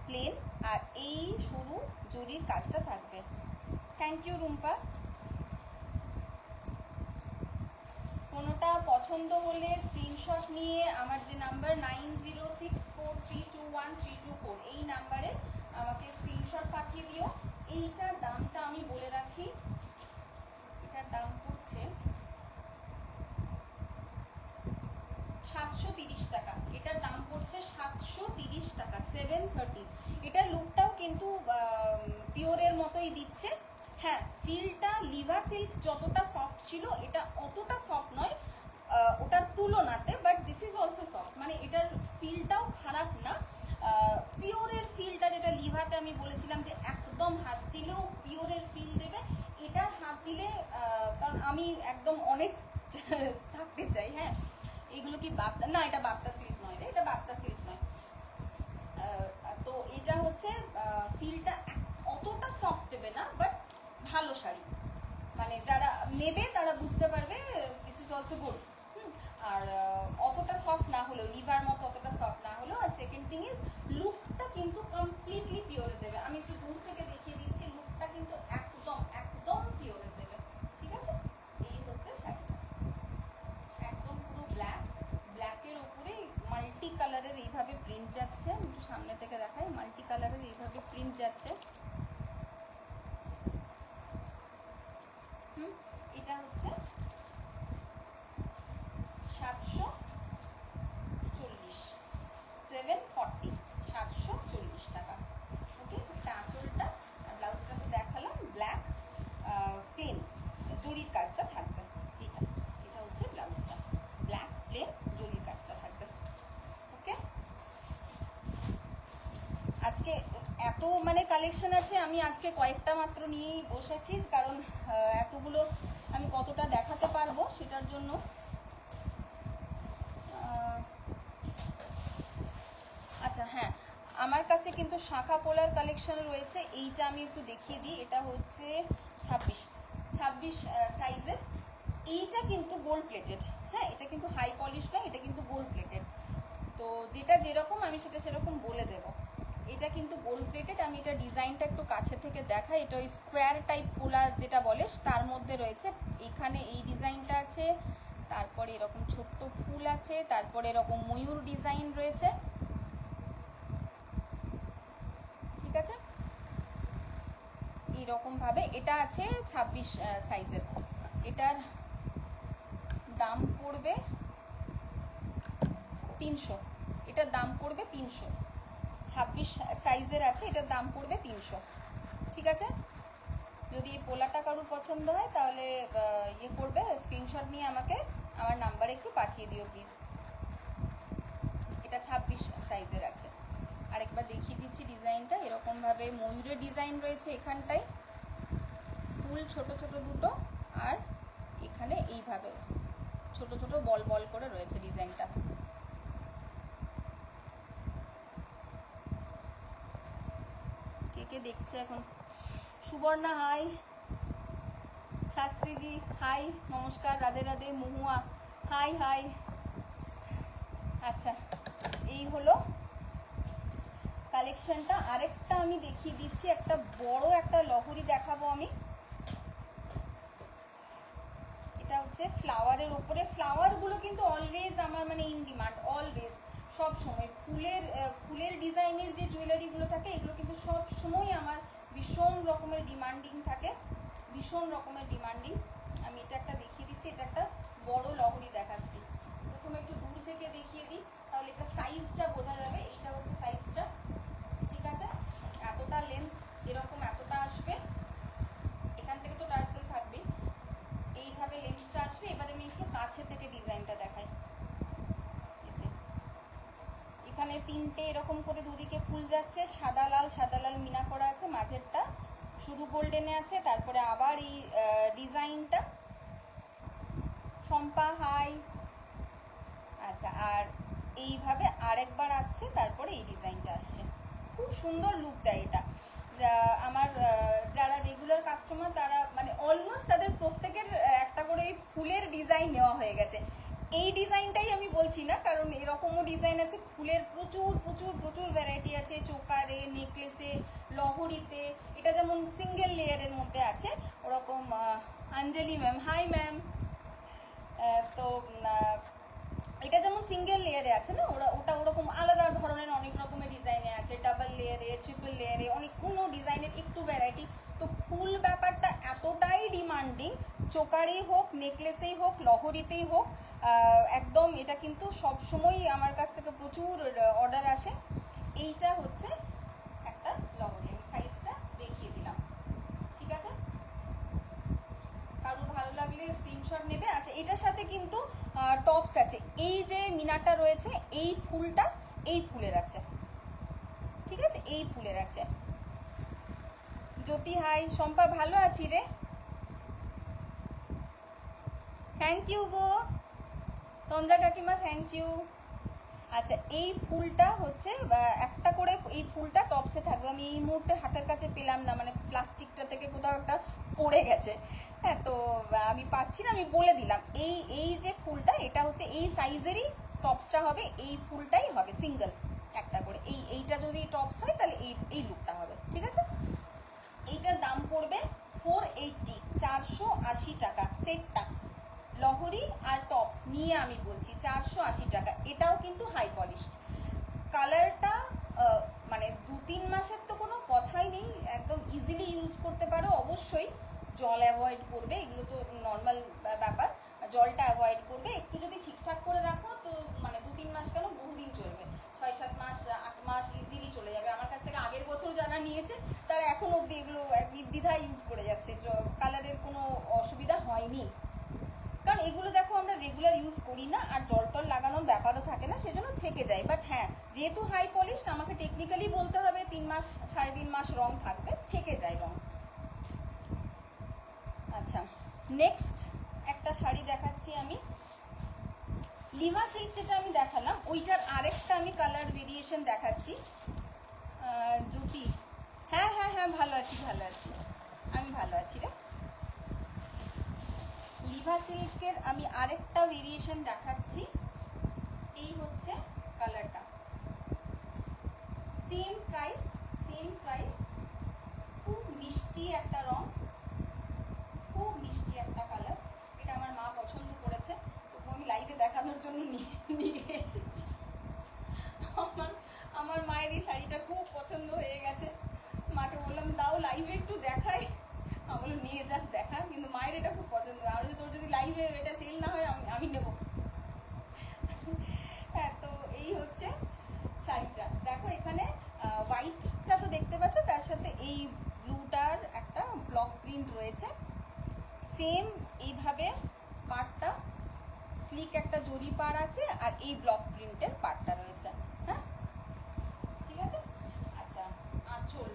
প্লেন, আর এই সরু জরির কাজটা থাকবে। Thank you Rumpa. কোনোটা পছন্দ হলে স্ক্রিনশট নিয়ে আমার যে নাম্বার 9064321324, এই নাম্বারে আমাকে স্ক্রিনশট পাঠিয়ে দিও। এইটার দামটা আমি বলে রাখি, এটার দাম পড়ছে 730 টাকা। এটার দাম পড়ছে 730 টাকা, 730। এটার লুকটাও কিন্তু পিওরের মতোই দিচ্ছে। হ্যাঁ, ফিলটা লিভা সিল্ক যতটা সফট ছিল, এটা অতটা সফট নয় ওটার তুলনাতে, but this is also soft. মানে এটার ফিলটাও খারাপ না। পিওরের ফিলটা যেটা লিভাতে আমি বলেছিলাম যে একদম হাত দিলেও পিওরের ফিল দেবে, এটা হাত দিলে, কারণ আমি একদম অনেস্ট থাকতে চাই। হ্যাঁ, এগুলো কি বাপ্তা? না, এটা বাপ্তা সিল্ক নয় রে, এটা বাপ্তা সিল্ক নয়। তো এটা হচ্ছে ফিলটা অতটা সফট দেবে না, বাট ভালো শাড়ি। মানে যারা নেবে তারা বুঝতে পারবে দিস ইজ অলসো গুড। আর অতটা সফট না হলেও, লিভার মতো অতটা সফট না হলেও। আর সেকেন্ড থিং ইজ লুকটা কিন্তু কমপ্লিটলি পিওরে দেবে। আমি একটু দূর থেকে দেখিয়ে দিচ্ছি, লুকটা কিন্তু একদম একদম পিওরে দেবে। ঠিক আছে, এই হচ্ছে শাড়িটা, একদম পুরো ব্ল্যাক, ব্ল্যাকের উপরে মাল্টি কালারের এইভাবে প্রিন্ট যাচ্ছে। আমি একটু সামনে থেকে দেখাই, মাল্টি কালারের এইভাবে প্রিন্ট যাচ্ছে। এটা হচ্ছে 740, 740, 740 টাকা। ওকে, এটা আঁচলটা। আর ব্লাউজটা তো দেখালাম, ব্ল্যাক প্লেন জরির কাজটা থাকবে। এটা এটা হচ্ছে ব্লাউজটা, ব্ল্যাক প্লেন জরির কাজটা থাকবে। ওকে, আজকে এত মানে কালেকশন আছে, আমি আজকে কয়েকটা মাত্র নিয়েই বসেছি, কারণ এতগুলো আমি কতটা দেখাতে পারবো সেটার জন্য। আচ্ছা হ্যাঁ, আমার কাছে কিন্তু শাঁখা পোলার কালেকশন রয়েছে। এইটা আমি একটু দেখিয়ে দিই, এটা হচ্ছে 26 সাইজের। এইটা কিন্তু গোল্ড প্লেটেড। হ্যাঁ, এটা কিন্তু হাই পলিশ নয়, এটা কিন্তু গোল্ড প্লেটেড। তো যেটা যেরকম আমি সেটা সেরকম বলে দেবো। এটা কিন্তু গোল্ড প্লেটেড। আমি এটা ডিজাইনটা একটু কাছে থেকে দেখাই। এটা ওই স্কোয়ার টাইপ পোলা যেটা বলে তার মধ্যে রয়েছে। এখানে এই ডিজাইনটা আছে, তারপরে এরকম ছোট্ট ফুল আছে, তারপরে এরকম ময়ূর ডিজাইন রয়েছে, ঠিক আছে। এইরকম ভাবে এটা আছে 26 সাইজের। এটার দাম পড়বে 300। এটার দাম পড়বে 300। 26 সাইজের আছে, এটার দাম পড়বে 300, ঠিক আছে। যদি এই পোলাটা কারোর পছন্দ হয় তাহলে ইয়ে করবে, স্ক্রিনশট নিয়ে আমাকে আমার নাম্বারে একটু পাঠিয়ে দিও প্লিজ। এটা 26 সাইজের আছে। আরেকবার দেখিয়ে দিচ্ছি ডিজাইনটা। এরকমভাবে ময়ূরের ডিজাইন রয়েছে এখানটায়, ফুল ছোট ছোট দুটো, আর এখানে এইভাবে ছোট ছোট বল বল করে রয়েছে ডিজাইনটা। কে কে দেখছে এখন? সুবর্ণা হাই, শাস্ত্রীজি হাই, নমস্কার, রাধে রাধে। মহুয়া হাই হাই। আচ্ছা, এই হলো কালেকশনটা। আরেকটা আমি দেখিয়ে দিচ্ছি, একটা বড় একটা লহরি দেখাবো আমি। এটা হচ্ছে ফ্লাওয়ারের উপরে। ফ্লাওয়ারগুলো কিন্তু অলওয়েজ আমার মানে ইন ডিমান্ড, অলওয়েজ, সব সময়। ফুলের ডিজাইনের যে জুয়েলারিগুলো থাকে এগুলো কিন্তু সব সময় আমার ভীষণ রকমের ডিমান্ডিং থাকে, ভীষণ রকমের ডিমান্ডিং। আমি এটা একটা দেখিয়ে দিচ্ছি, এটা একটা বড় লহরি দেখাচ্ছি। প্রথমে একটু দূর থেকে দেখিয়ে দিই, তাহলে এটা সাইজটা বোঝা যাবে। এইটা হচ্ছে সাইজটা, ঠিক আছে। এতটা লেন্থ, এরকম এতটা আসবে, এখান থেকে তো টার্সেল থাকবেই, এইভাবে লেন্থটা আসবে। এবারে আমি একটু কাছে থেকে ডিজাইনটা দেখাই। এখানে তিনটে এরকম করে দুদিকে ফুল যাচ্ছে, সাদা লাল মিনা করা আছে, মাঝেরটা শুধু গোল্ডেনে আছে। তারপরে আবার এই ডিজাইনটা, শম্পা হাই। আচ্ছা, আর এইভাবে আরেকবার আসছে, তারপরে এই ডিজাইনটা আসছে। খুব সুন্দর লুক দেয় এটা। আমার যারা রেগুলার কাস্টমার তারা মানে অলমোস্ট তাদের প্রত্যেকের একটা করে এই ফুলের ডিজাইন নেওয়া হয়ে গেছে। এই ডিজাইনটাই আমি বলছি না, কারণ এরকমও ডিজাইন আছে। ফুলের প্রচুর প্রচুর প্রচুর ভ্যারাইটি আছে, চোকারে, নেকলেসে, লহরিতে। এটা যেমন সিঙ্গেল লেয়ারের মধ্যে আছে, ওরকম অঞ্জলি ম্যাম হাই ম্যাম। তো এটা যেমন সিঙ্গেল লেয়ারে আছে না, ওটা ওরকম আলাদা ধরনের অনেক রকমের ডিজাইনে আছে, ডাবল লেয়ারে, ট্রিপল লেয়ারে, অনেক কোনো ডিজাইনের একটু ভ্যারাইটি। তো ফুল ব্যাপারটা এতটাই ডিমান্ডিং, চোকারেই হোক, নেকলেসেই হোক, লহরিতেই হোক, একদম এটা কিন্তু সব সময় আমার কাছ থেকে প্রচুর অর্ডার আসে। এইটা হচ্ছে একটা লহরি, আমি সাইজটা দেখিয়ে দিলাম, ঠিক আছে। কারোর ভালো লাগলে স্ক্রিনশট নেবে। আচ্ছা, এটার সাথে কিন্তু টপস আছে। এই যে মিনাটা রয়েছে, এই ফুলটা এই ফুলের আছে, ঠিক আছে, এই ফুলের আছে। জ্যোতি হাই, শম্পা ভালো আছি রে, থ্যাংক ইউ গো, তন্দ্রা কাকিমা থ্যাংক ইউ। আচ্ছা, এই ফুলটা হচ্ছে একটা করে, এই ফুলটা টপসে থাকবে। আমি এই মুহূর্তে হাতের কাছে পেলাম না, মানে প্লাস্টিকটা থেকে কোথাও একটা পড়ে গেছে, হ্যাঁ, তো আমি পাচ্ছি না, আমি বলে দিলাম। এই যে ফুলটা, এটা হচ্ছে এই সাইজেরই টপসটা হবে, এই ফুলটাই হবে সিঙ্গেল একটা করে। এইটা যদি টপস হয় তাহলে এই লুকটা হবে, ঠিক আছে। এইটার দাম পড়বে 480, 480 টাকা সেটটা। লহরি আর টপস নিয়ে আমি বলছি 480 টাকা। এটাও কিন্তু হাই পলিশড। কালারটা মানে 2-3 মাসের তো কোনো কথাই নেই, একদম ইজিলি ইউজ করতে পারো। অবশ্যই জল অ্যাভয়েড করবে, এগুলো তো নর্মাল ব্যাপার, জলটা অ্যাভয়েড করবে। একটু যদি ঠিকঠাক করে রাখো তো মানে 2-3 মাস কেন, বহুদিন চলবে, 6-7 মাস, 8 মাস ইজিলি চলে যাবে। আমার কাছ থেকে আগের বছর যারা নিয়েছে তারা এখন অবধি এগুলো নির্দ্বিধায় ইউজ করে যাচ্ছে, কালারের কোনো অসুবিধা হয়নি। কারণ এগুলো দেখো আমরা রেগুলার ইউজ করি না, আর জল টল লাগানোর ব্যাপারও থাকে না, সেজন্য থেকে যায়। বাট হ্যাঁ, যেহেতু হাই পলিশ, আমাকে টেকনিক্যালি বলতে হবে 3 মাস 3.5 মাস রং থাকবে, থেকে যায় রং। আচ্ছা, নেক্সট একটা শাড়ি দেখাচ্ছি আমি। লিভা সিল্ক যেটা আমি দেখালাম, ওইটার আরেকটা আমি কালার ভেরিয়েশন দেখাচ্ছি। জ্যোতি হ্যাঁ হ্যাঁ হ্যাঁ, ভালো আছি, ভালো আছি, আমি ভালো আছি রে। লিভা সিল্কের আমি আরেকটা ভেরিয়েশন দেখাচ্ছি। এই হচ্ছে কালারটা, সেম প্রাইস, সেম প্রাইস। খুব মিষ্টি একটা রং, খুব মিষ্টি একটা কালার। এটা আমার মা পছন্দ করেছে, তবু আমি লাইভে দেখানোর জন্য নিয়ে এসেছি। আমার মায়ের এই শাড়িটা খুব পছন্দ হয়ে গেছে। মাকে বললাম দাও লাইভে একটু দেখাই, মা বললো নিয়ে যাক দেখা, কিন্তু মায়ের এটা খুব পছন্দ। আর তোর যদি লাইভে এটা সেল না হয় আমি নেবো। হ্যাঁ, তো এই হচ্ছে শাড়িটা। দেখো এখানে হোয়াইটটা তো দেখতে পাচ্ছ, তার সাথে এই ব্লুটার একটা ব্লক প্রিন্ট রয়েছে। সেম এইভাবে পাড়টা, স্লিক একটা জরি পাড় আছে, আর এই ব্লক প্রিন্টের পাড়টা রয়েছে। হ্যাঁ, ঠিক আছে। আচ্ছা, আঁচল।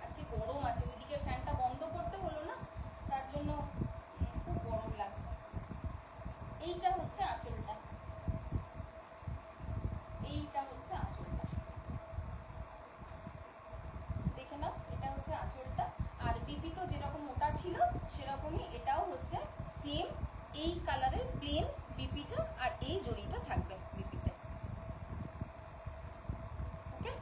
আজকে গরম আছে, ওইদিকে ফ্যানটা বন্ধ করতে হলো না, তার জন্য খুব গরম লাগছে। এইটা হচ্ছে আঁচলটা, এইটা হচ্ছে আঁচলটা, দেখে নাও। এটা হচ্ছে আঁচলটা। আর বিপি তো যেরকম ওটা ছিল সেরকমই এটাও হচ্ছে সেম এই কালারের প্লেন বিপিটা, আর এই জড়িটা থাকবে বিপিতে। ওকে,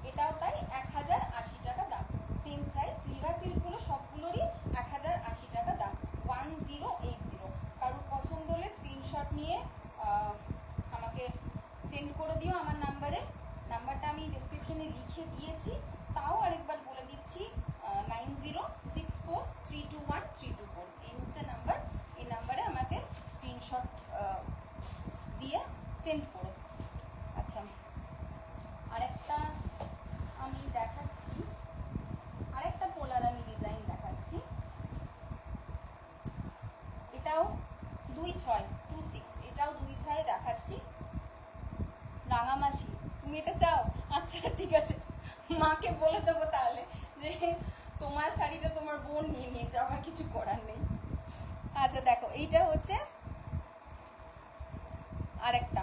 এটাও তাই 1080 টাকা দাম, সেম প্রাইস। লিভা সিল্কগুলো সবগুলোরই 1080 টাকা দাম, 1080। কারোর পছন্দ হলে স্ক্রিনশট নিয়ে আমাকে সেন্ড করে দিও আমার নাম্বারে। নাম্বারটা আমি ডিসক্রিপশনে লিখে দিয়েছি, তাও আরেকবার বলে দিচ্ছি, 9064321324। এই হচ্ছে নাম্বার। এই নাম্বারে আমাকে স্ক্রিনশট দিয়ে সেন্ড করো। আচ্ছা, আরেকটা আমি দেখাচ্ছি, আরেকটা পোলার আমি ডিজাইন দেখাচ্ছি। এটাও 2626, এটাও 26 দেখাচ্ছি। রাঙামাসি, তুমি এটা চাও? আচ্ছা ঠিক আছে, মাকে বলে দেবো তাহলে যে তোমার শাড়িটা তোমার বোন নিয়ে নিয়েছে, আমার কিছু করার নেই। আচ্ছা দেখো, এইটা হচ্ছে আরেকটা,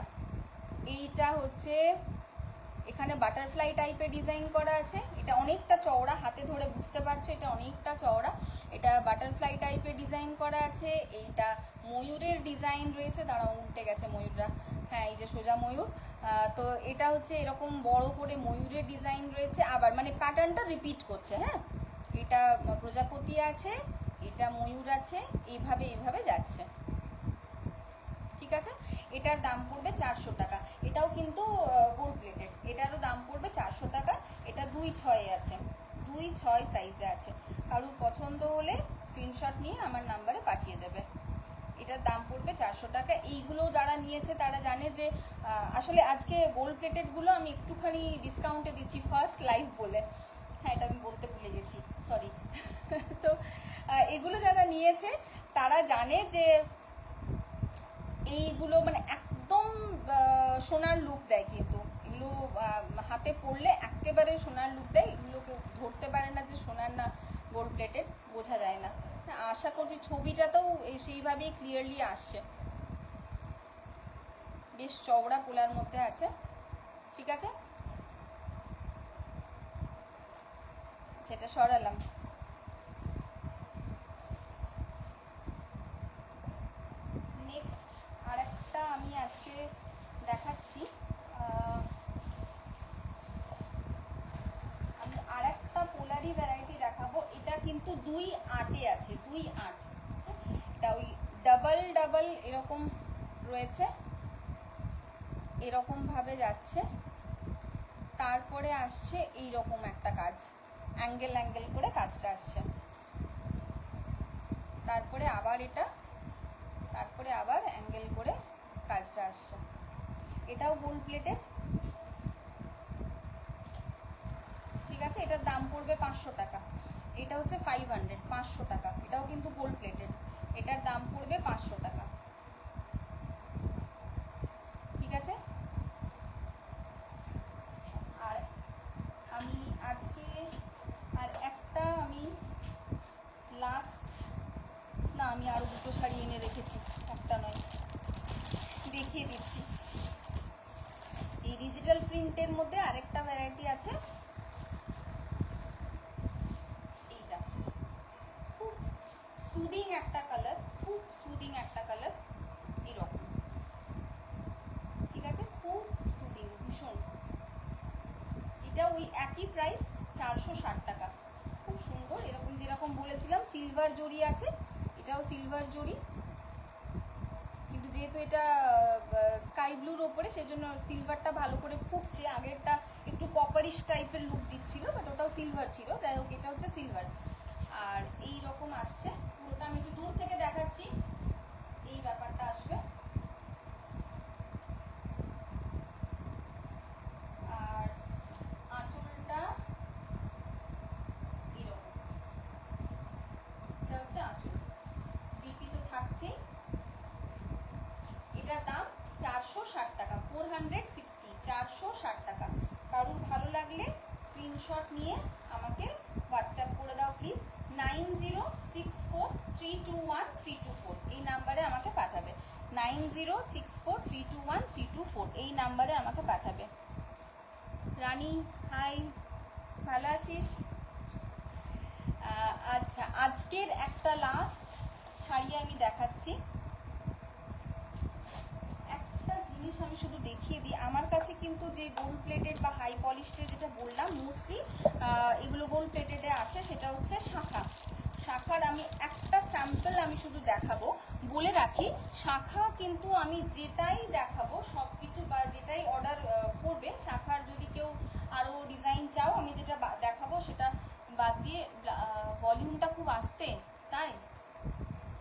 এইটা হচ্ছে এখানে বাটারফ্লাই টাইপের ডিজাইন করা আছে। এটা অনেকটা চওড়া, হাতে ধরে বুঝতে পারছো এটা অনেকটা চওড়া। এটা বাটারফ্লাই টাইপের ডিজাইন করা আছে। এইটা ময়ূরের ডিজাইন রয়েছে, দাঁড়াও উল্টে গেছে ময়ূররা, হ্যাঁ এই যে সোজা ময়ূর। তো এটা হচ্ছে এরকম বড় করে ময়ূরের ডিজাইন রয়েছে, আবার মানে প্যাটার্নটা রিপিট করছে। হ্যাঁ, এটা প্রজাপতি আছে, এটা ময়ূর আছে, এইভাবে এইভাবে যাচ্ছে। ঠিক আছে, এটার দাম পড়বে 400 টাকা। এটাও কিন্তু গোল্ড প্লেটেড, এটারও দাম পড়বে 400 টাকা। এটা 2/6 আছে, 2/6 সাইজে আছে। কারোর পছন্দ হলে স্ক্রিনশট নিয়ে আমার নাম্বারে পাঠিয়ে দেবে। এটার দাম পড়বে 400 টাকা। এইগুলো যারা নিয়েছে তারা জানে যে আসলে আজকে গোল্ড প্লেটেডগুলো আমি একটুখানি ডিসকাউন্টে দিচ্ছি, ফার্স্ট লাইভ বলে। হ্যাঁ, এটা আমি বলতে ভুলে গেছি, সরি। তো এগুলো যারা নিয়েছে তারা জানে যে এইগুলো মানে একদম সোনার লুক দেয়, কিন্তু এগুলো হাতে পরলে একেবারে সোনার লুক দেয়। এগুলো কেউ ধরতে পারে না যে সোনার না গোল্ড প্লেটেড, বোঝা যায় না। আশা করছি ছবিটাতেও সেইভাবেই ক্লিয়ারলি আসছে। বেশ চওড়া পোলার মধ্যে আছে। ঠিক আছে, সেটা সরালাম। নেক্সট আরেকটা আমি আজকে দেখাচ্ছি, আমি আরেকটা পোলারি ভ্যারাইটি দেখাবো। এটা কিন্তু 2/8 আছে, 2/8। এটা ওই ডাবল ডাবল এরকম রয়েছে, এরকম ভাবে যাচ্ছে, তারপরে আসছে এই রকম একটা কাজ, অ্যাঙ্গেল অ্যাঙ্গেল করে কাজটা আসছে, তারপরে আবার এটা, তারপরে আবার অ্যাঙ্গেল করে কাজটা আসছে। এটাও গোল্ড প্লেটেড। ঠিক আছে, এটার দাম পড়বে 500 টাকা। এটা হচ্ছে 500, 500 টাকা। এটাও কিন্তু গোল্ড প্লেটেড, এটার দাম পড়বে 500 টাকা। ঠিক আছে, আর আমি আজকে আর একটা আমি লাস্ট, না আমি আরও দুটো শাড়ি এনে রেখেছি, একটা নয়, দেখিয়ে দিচ্ছি। এই ডিজিটাল প্রিন্টের মধ্যে আরেকটা ভ্যারাইটি আছে, এইটা খুব সুদিং একটা কালার, খুব সুদিং একটা কালার, এরকম। ঠিক আছে, খুব সুদিং, ভীষণ, এটা ওই একই প্রাইস 460 টাকা, খুব সুন্দর। এরকম যেরকম বলেছিলাম সিলভার জরি আছে, এটাও সিলভার জরি, কিন্তু যেহেতু এটা স্কাই ব্লুর ওপরে সেজন্য সিলভারটা ভালো করে ফুটছে, আগেরটা একটু কপারিশ টাইপের লুক দিচ্ছিল, বাট ওটাও সিলভার ছিল, যাই হোক এটা হচ্ছে সিলভার। আর এই রকম আসছে পুরোটা, আমি একটু দূর থেকে দেখাচ্ছি, এই ব্যাপারটা আসবে। আর আঁচলটা এরকম, এটা হচ্ছে আঁচল, বিপি তো থাকছেই। এটার দাম 460 টাকা, 460, 460 টাকা। কারুর ভালো লাগলে স্ক্রিনশট নিয়ে আমাকে হোয়াটসঅ্যাপ করে দাও প্লিজ, 9064321324, এই নাম্বারে আমাকে পাঠাবে, 9064321324, এই নাম্বারে আমাকে পাঠাবে। রানী হাই, ভালো আছিস? আচ্ছা, আজকের একটা লাস্ট শাড়ি আমি দেখাচ্ছি। জিনিস আমি শুধু দেখিয়ে দিই, আমার কাছে কিন্তু যে গোল্ড প্লেটেড বা হাই পলিশড যেটা বললাম মোস্টলি এগুলো গোল্ড প্লেটেডে আসে, সেটা হচ্ছে শাখা। শাখার আমি একটা স্যাম্পল আমি শুধু দেখাবো, বলে রাখি শাখা কিন্তু আমি যেটাই দেখাবো সব কিছু বা যেটাই অর্ডার করবে, শাখার যদি কেউ আরও ডিজাইন চাও আমি যেটা দেখাবো সেটা বাদ দিয়ে, ভলিউমটা খুব আস্তে, তাই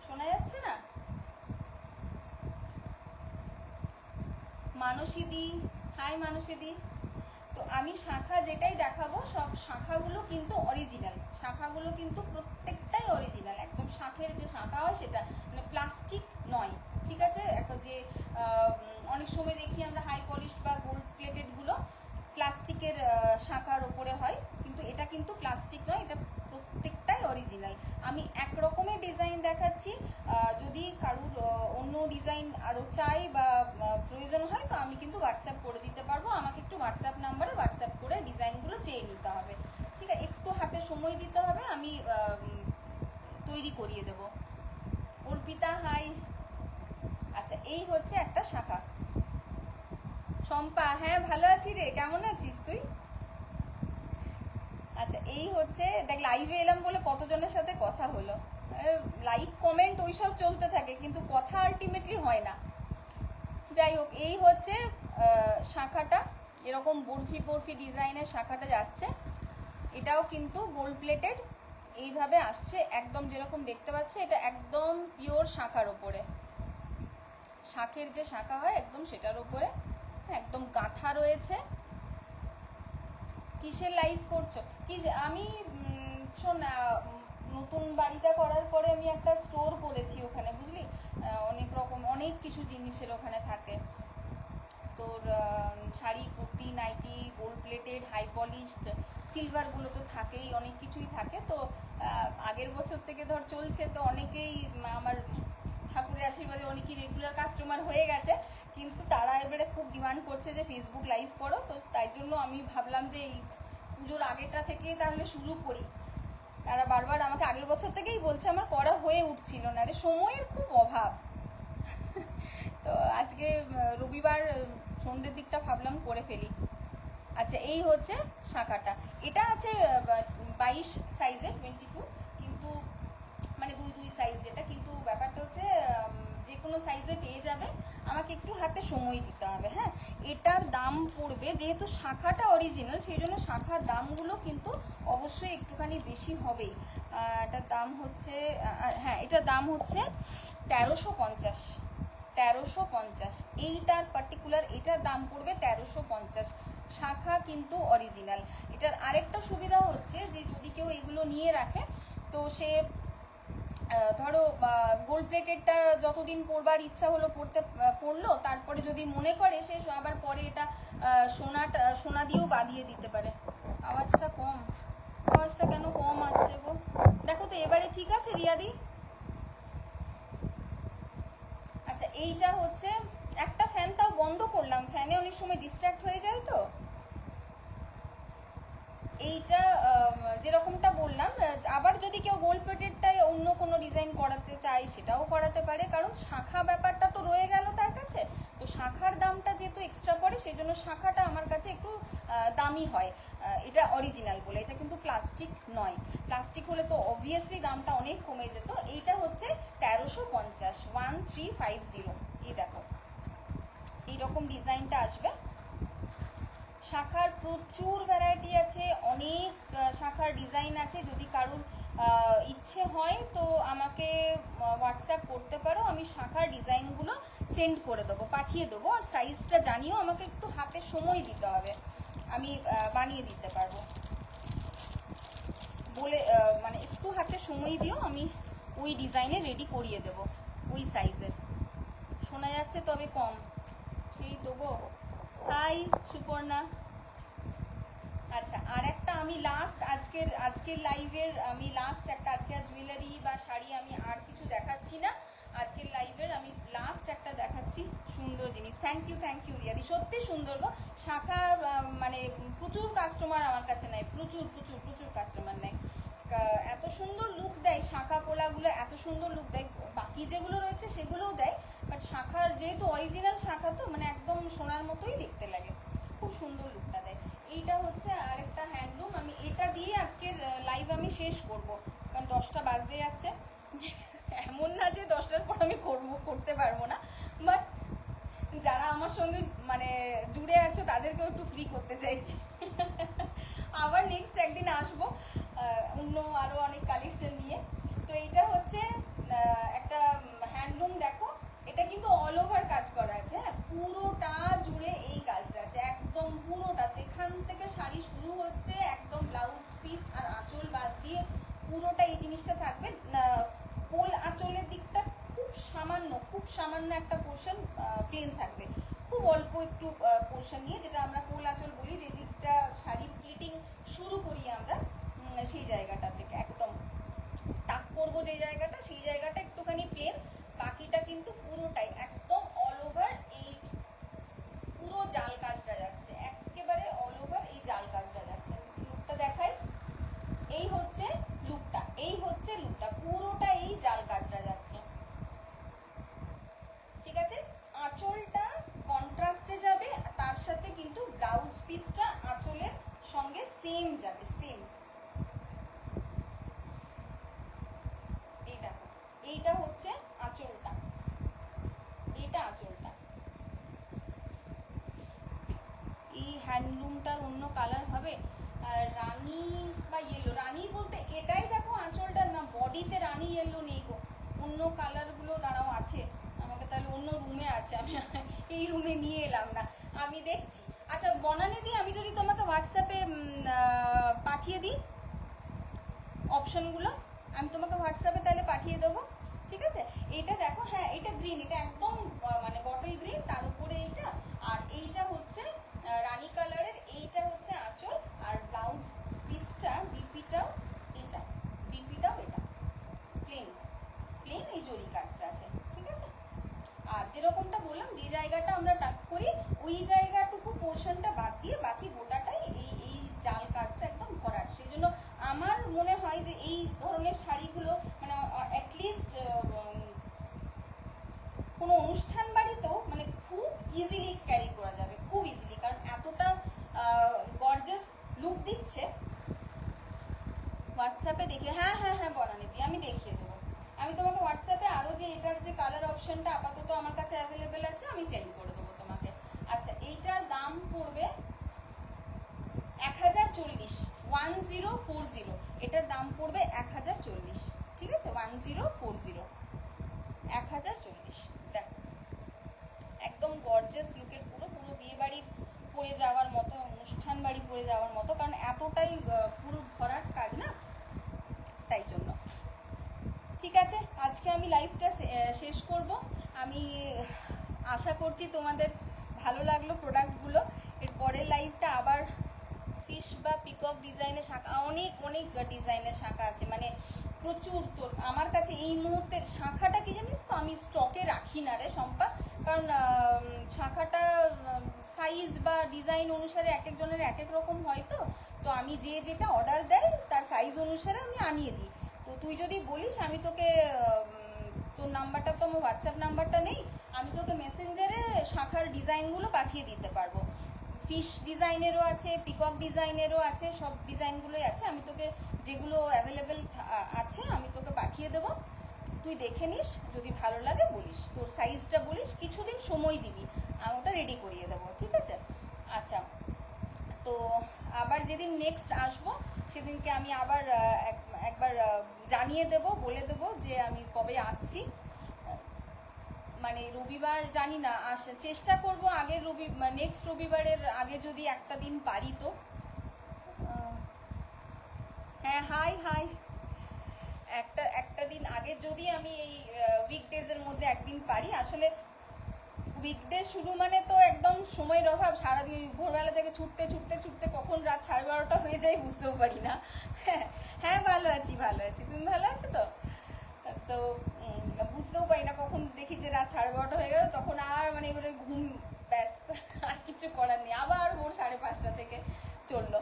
শোনা যাচ্ছে না? মানসীদি হাই, মানসীদি। তো আমি শাখা যেটাই দেখাবো সব শাখাগুলো কিন্তু অরিজিনাল, শাখাগুলো কিন্তু প্রত্যেকটাই অরিজিনাল, একদম শাখের যে শাখা হয় সেটা, মানে প্লাস্টিক নয়, ঠিক আছে? একটা যে অনেক সময় দেখি আমরা হাই পলিশড বা গোল্ড প্লেটেডগুলো প্লাস্টিকের শাখার ওপরে হয়, কিন্তু এটা কিন্তু প্লাস্টিক নয়, এটা প্রত্যেকটাই অরিজিনাল। আমি এক রকমের ডিজাইন দেখাচ্ছি, যদি কারুর অন্য ডিজাইন আরও চাই বা প্রয়োজন হয় তো আমি কিন্তু হোয়াটসঅ্যাপ করে দিতে পারবো, আমাকে একটু হোয়াটসঅ্যাপ নাম্বারে হোয়াটসঅ্যাপ করে ডিজাইনগুলো চেয়ে নিতে হবে, ঠিক আছে? একটু হাতে সময় দিতে হবে, আমি তৈরি করিয়ে দেব। অর্পিতা হাই। আচ্ছা, এই হচ্ছে একটা শাখা। শম্পা হ্যাঁ ভালো আছি রে, কেমন আছিস তুই? আচ্ছা, এই হচ্ছে দেখ, লাইভে এলাম বলে কতজনের সাথে কথা হলো, লাইক কমেন্ট ওইসব চলতে থাকে কিন্তু কথা আলটিমেটলি হয় না। যাই হোক, এই হচ্ছে শাখাটা, এরকম বরফি বরফি ডিজাইনের শাখাটা যাচ্ছে, এটাও কিন্তু গোল্ড প্লেটেড, এইভাবে আসছে একদম যেরকম দেখতে পাচ্ছে, এটা একদম পিওর শাখার ওপরে, শাখের যে শাখা হয় একদম সেটার ওপরে, একদম গাঁথা রয়েছে। কিসের লাইভ করছো? আমি শোন, নতুন বাড়িটা করার পরে আমি একটা স্টোর করেছি ওখানে, বুঝলি, অনেক রকম অনেক কিছু জিনিসের ওখানে থাকে, তোর sari, kurti, nightie, gold plated, high polished, সিলভারগুলো তো থাকেই, অনেক কিছুই থাকে। তো আগের বছর থেকে ধর চলছে, তো অনেকেই আমার ঠাকুরের আশীর্বাদে অনেকেই রেগুলার কাস্টমার হয়ে গেছে, কিন্তু তারা এবারে খুব ডিমান্ড করছে যে ফেসবুক লাইভ করো, তো তাই জন্য আমি ভাবলাম যে এই পুজোর আগেরটা থেকেই তাহলে শুরু করি। তারা বারবার আমাকে আগের বছর থেকেই বলছে, আমার করা হয়ে উঠছিল না রে, সময়ের খুব অভাব। তো আজকে রবিবার সন্ধ্যের দিকটা ভাবলাম করে ফেলি। আচ্ছা, এই হচ্ছে শাখাটা, এটা আছে 22 সাইজে, 22, কিন্তু মানে দুই সাইজ যেটা, কিন্তু ব্যাপারটা হচ্ছে যে কোনো সাইজে পেয়ে যাবে, আমাকে একটু হাতে সময় দিতে হবে। হ্যাঁ, এটার দাম পড়বে, যেহেতু শাখাটা অরিজিনাল সেই জন্য শাখার দামগুলো কিন্তু অবশ্যই একটুখানি বেশি হবেই। এটার দাম হচ্ছে, হ্যাঁ এটার দাম হচ্ছে 1350, 1350, এইটার পার্টিকুলার এটার দাম পড়বে 1350, শাখা কিন্তু অরিজিনাল। এটার আরেকটা সুবিধা হচ্ছে যে যদি কেউ এগুলো নিয়ে রাখে, তো সে ধরো গোল্ড প্লেটেডটা যতদিন পরবার ইচ্ছা হলো পরলো, তারপরে যদি মনে করে সে আবার পরে এটা সোনা দিয়েও বাঁধিয়ে দিতে পারে। আওয়াজটা কম, আওয়াজটা কেন কম আসছে গো? দেখো তো এবারে ঠিক আছে রিয়াদি? আচ্ছা, এইটা হচ্ছে একটা ফ্যান, তাও বন্ধ করলাম, ফ্যানে অনেক সময় ডিস্ট্র্যাক্ট হয়ে যায়। তো এইটা যেরকমটা বললাম, আবার যদি কেউ গোল্ড প্লেটেডটায় অন্য কোনো ডিজাইন করাতে চায় সেটাও করাতে পারে, কারণ শাখা ব্যাপারটা তো রয়ে গেল তার কাছে, তো শাখার দামটা যেহেতু এক্সট্রা পড়ে সেই জন্য শাখাটা আমার কাছে একটু দামি হয়। এটা অরিজিনাল বলে, এটা কিন্তু প্লাস্টিক নয়। প্লাস্টিক হলে তো অবভিয়াসলি দামটা অনেক কমে যেত। এইটা হচ্ছে 1350, 1350। এই দেখো এইরকম ডিজাইনটা আসবে। শাখার প্রচুর ভ্যারাইটি আছে, অনেক শাখার ডিজাইন আছে। যদি কারোর ইচ্ছে হয় তো আমাকে হোয়াটসঅ্যাপ করতে পারো, আমি শাখার ডিজাইনগুলো সেন্ড করে দেবো, পাঠিয়ে দেবো। আর সাইজটা জানিও, আমাকে একটু হাতে সময় দিতে হবে, আমি বানিয়ে দিতে পারবো। বলে মানে একটু হাতে সময় দিও, আমি ওই ডিজাইনে রেডি করিয়ে দেবো, ওই সাইজের। শোনা যাচ্ছে তবে কম, সেই তো গো। হাই সুপর্ণা। আচ্ছা, আর একটা আমি লাস্ট আজকের লাইভের আমি লাস্ট একটা, আজকে আর জুয়েলারি বা শাড়ি আমি আর কিছু দেখাচ্ছি না। আজকের লাইভের আমি লাস্ট একটা দেখাচ্ছি সুন্দর জিনিস। থ্যাংক ইউ রিয়াদি, সত্যি সুন্দর গো। শাখা মানে প্রচুর কাস্টমার আমার কাছে নেয়, প্রচুর কাস্টমার নেয়। এত সুন্দর লুক দেয় শাখা পোলাগুলো, এত সুন্দর লুক দেয়। বাকি যেগুলো রয়েছে সেগুলোও দেয়, বাট শাখার যেহেতু অরিজিনাল শাখা তো মানে একদম সোনার মতোই দেখতে লাগে, খুব সুন্দর লুকটা দেয়। এইটা হচ্ছে আরেকটা হ্যান্ডলুম। আমি এটা দিয়ে আজকের লাইভ আমি শেষ করব, কারণ 10টা বাজতে যাচ্ছে। এমন না যে 10টার পর আমি করতে পারবো না, বাট যারা আমার সঙ্গে মানে জুড়ে আছো তাদেরকেও একটু ফ্রি করতে চাইছি। আবার নেক্সট একদিন আসবো অন্য আরও অনেক কালেকশন নিয়ে। তো এইটা হচ্ছে একটা হ্যান্ডলুম, দেখো এটা কিন্তু অল ওভার কাজ করা আছে, হ্যাঁ পুরোটা জুড়ে এই কাজটা আছে, একদম পুরোটাতে। এখান থেকে শাড়ি শুরু হচ্ছে, একদম ব্লাউজ পিস আর আঁচল বাদ দিয়ে পুরোটা এই জিনিসটা থাকবে। কোল আঁচলের দিকটা খুব সামান্য একটা পোর্শন প্লেন থাকবে, খুব অল্প একটু পোর্শন নিয়ে, যেটা আমরা কোল আঁচল বলি, যে দিকটা শাড়ি প্লিটিং শুরু করি আমরা, সেই জায়গাটা থেকে একদম টাক করবো যে জায়গাটা, সেই জায়গাটা একটুখানি প্লেন, বাকিটা কিন্তু পুরোটাই একদম অল ওভার এই পুরো জাল কাজটা যাচ্ছে, একেবারে অল ওভার এই জাল কাজটা যাচ্ছে। লুকটা দেখাই, এই হচ্ছে লুকটা, পুরোটা এই জাল কাজটা যাচ্ছে। ঠিক আছে, আঁচলটা কন্ট্রাস্টে যাবে, তার সাথে কিন্তু ব্লাউজ পিসটা আঁচলের সঙ্গে সেম যাবে, সেম। এই দেখো এইটা হচ্ছে আঁচলটা, এইটা আঁচলটা। এই হ্যান্ডলুমটার অন্য কালার হবে রানী বা ইয়েলো, রানী বলতে এটাই দেখো আঁচলটা, না বডিতে রানী ইয়েলো নেই গো, অন্য কালারগুলো দাঁড়াও আছে, আমাকে তাহলে অন্য রুমে আছে, আমি এই রুমে নিয়ে এলাম না, আমি দেখছি। আচ্ছা বনানি দি, আমি যদি তোমাকে হোয়াটসঅ্যাপে পাঠিয়ে দিই অপশনগুলো, আমি তোমাকে হোয়াটসঅ্যাপে তাহলে পাঠিয়ে দেবো, ঠিক আছে? এটা দেখো, হ্যাঁ এটা গ্রিন, এটা একদম মানে বটল গ্রিন, তার উপরে এইটা, আর এইটা হচ্ছে রানী কালারের, এইটা হচ্ছে আঁচল, আর ব্লাউজ পিসটা বিপিটাও এটা প্লেন এই জরি কাজটা আছে, ঠিক আছে? আর যেরকমটা বললাম, যে জায়গাটা আমরা টাক করি ওই জায়গাটুকু পোর্শনটা বাদ দিয়ে বাকি গোটাটাই এই জাল কাজটা একদম ভরাট। সেই জন্য আমার মনে হয় যে এই ধরনের শাড়িগুলো মানে অ্যাটলিস্ট কোনো অনুষ্ঠান বাড়িতেও মানে খুব ইজিলি ক্যারি করা যাবে, খুব ইজিলি, কারণ এতটা গর্জাস লুক দিচ্ছে। হোয়াটসঅ্যাপে দেখে, হ্যাঁ বনানীদি আমি দেখিয়ে দেবো, আমি তোমাকে হোয়াটসঅ্যাপে আরও যে এটার যে কালার অপশনটা আপাতত আমার কাছে অ্যাভেলেবেল আছে আমি সেন্ড করে দেবো তোমাকে। আচ্ছা এইটার দাম পড়বে 1040, 1040, এটার দাম পড়বে 1040, ঠিক আছে? 1040, 1040। দেখো একদম গর্জাস লুকের, পুরো বিয়ে বাড়ি পরে যাওয়ার মতো, অনুষ্ঠান বাড়ি পরে যাওয়ার মতো, কারণ এতটাই পুরো ভরাট কাজ না, তাই জন্য। ঠিক আছে, আজকে আমি লাইভটা শেষ করব। আমি আশা করছি তোমাদের ভালো লাগলো প্রোডাক্টগুলো। এর পরের লাইভটা আবার ফিশ বা পিকক ডিজাইনের শাখা, অনেক ডিজাইনের শাখা আছে, মানে প্রচুর। তো আমার কাছে এই মুহূর্তে শাখাটা কি জানিস তো, আমি স্টকে রাখি না রে শম্পা, কারণ শাখাটা সাইজ বা ডিজাইন অনুসারে এক একজনের এক এক রকম হয়, তো আমি যেটা অর্ডার দেয় তার সাইজ অনুসারে আমি আনিয়ে দিই। তো তুই যদি বলিস আমি তোকে, তোর নাম্বারটা তো আমার হোয়াটসঅ্যাপ নাম্বারটা নেই, আমি তোকে মেসেঞ্জারে শাখার ডিজাইনগুলো পাঠিয়ে দিতে পারবো। ফিশ ডিজাইনেরও আছে, পিকক ডিজাইনেরও আছে, সব ডিজাইনগুলোই আছে। আমি তোকে যেগুলো অ্যাভেলেবেল আছে আমি তোকে পাঠিয়ে দেবো, তুই দেখে নিস, যদি ভালো লাগে বলিস, তোর সাইজটা বলিস, কিছুদিন সময় দিবি, আমি ওটা রেডি করিয়ে দেবো, ঠিক আছে? আচ্ছা, তো আবার যেদিন নেক্সট আসবো সেদিনকে আমি আবার একবার জানিয়ে দেব, বলে দেব যে আমি কবে আসছি। মানে রবিবার জানি না, চেষ্টা করব আগের নেক্সট রবিবারের আগে যদি একটা দিন পারি তো। হ্যাঁ, হাই হাই, একটা দিন আগে যদি আমি এই উইকডেজের মধ্যে একদিন পারি। আসলে উইকডে শুরু মানে তো একদম সময়ের অভাব, সারাদিন ভোরবেলা থেকে ছুটতে ছুটতে ছুটতে কখন রাত 12:30 হয়ে যায় বুঝতেও পারি না। হ্যাঁ, ভালো আছি, ভালো আছি, তুমি ভালো আছো তো? তো বুঝতেও পারি না কখন দেখি যে রাত 12:30 হয়ে গেল, তখন আর মানে এবারে ঘুম, ব্যাস, আর কিছু করার নেই, আবার ভোর 5:30 থেকে চললো।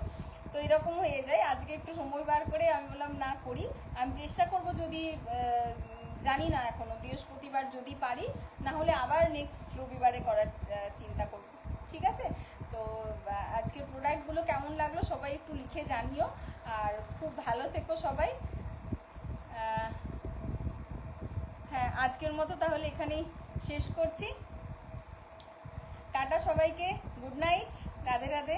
তো এরকম হয়ে যায়। আজকে একটু সময় বার করে আমি বললাম না করি, আমি চেষ্টা করব, যদি জানি না এখনো, বৃহস্পতিবার যদি পারি, না হলে আবার নেক্সট রবিবারে করার চিন্তা করব, ঠিক আছে? তো আজকের প্রোডাক্টগুলো কেমন লাগলো সবাই একটু লিখে জানিও, আর খুব ভালো থেকো সবাই। হ্যাঁ, আজকের মতো তাহলে এখানেই শেষ করছি। টাটা সবাইকে, গুড নাইট, রাধে রাধে।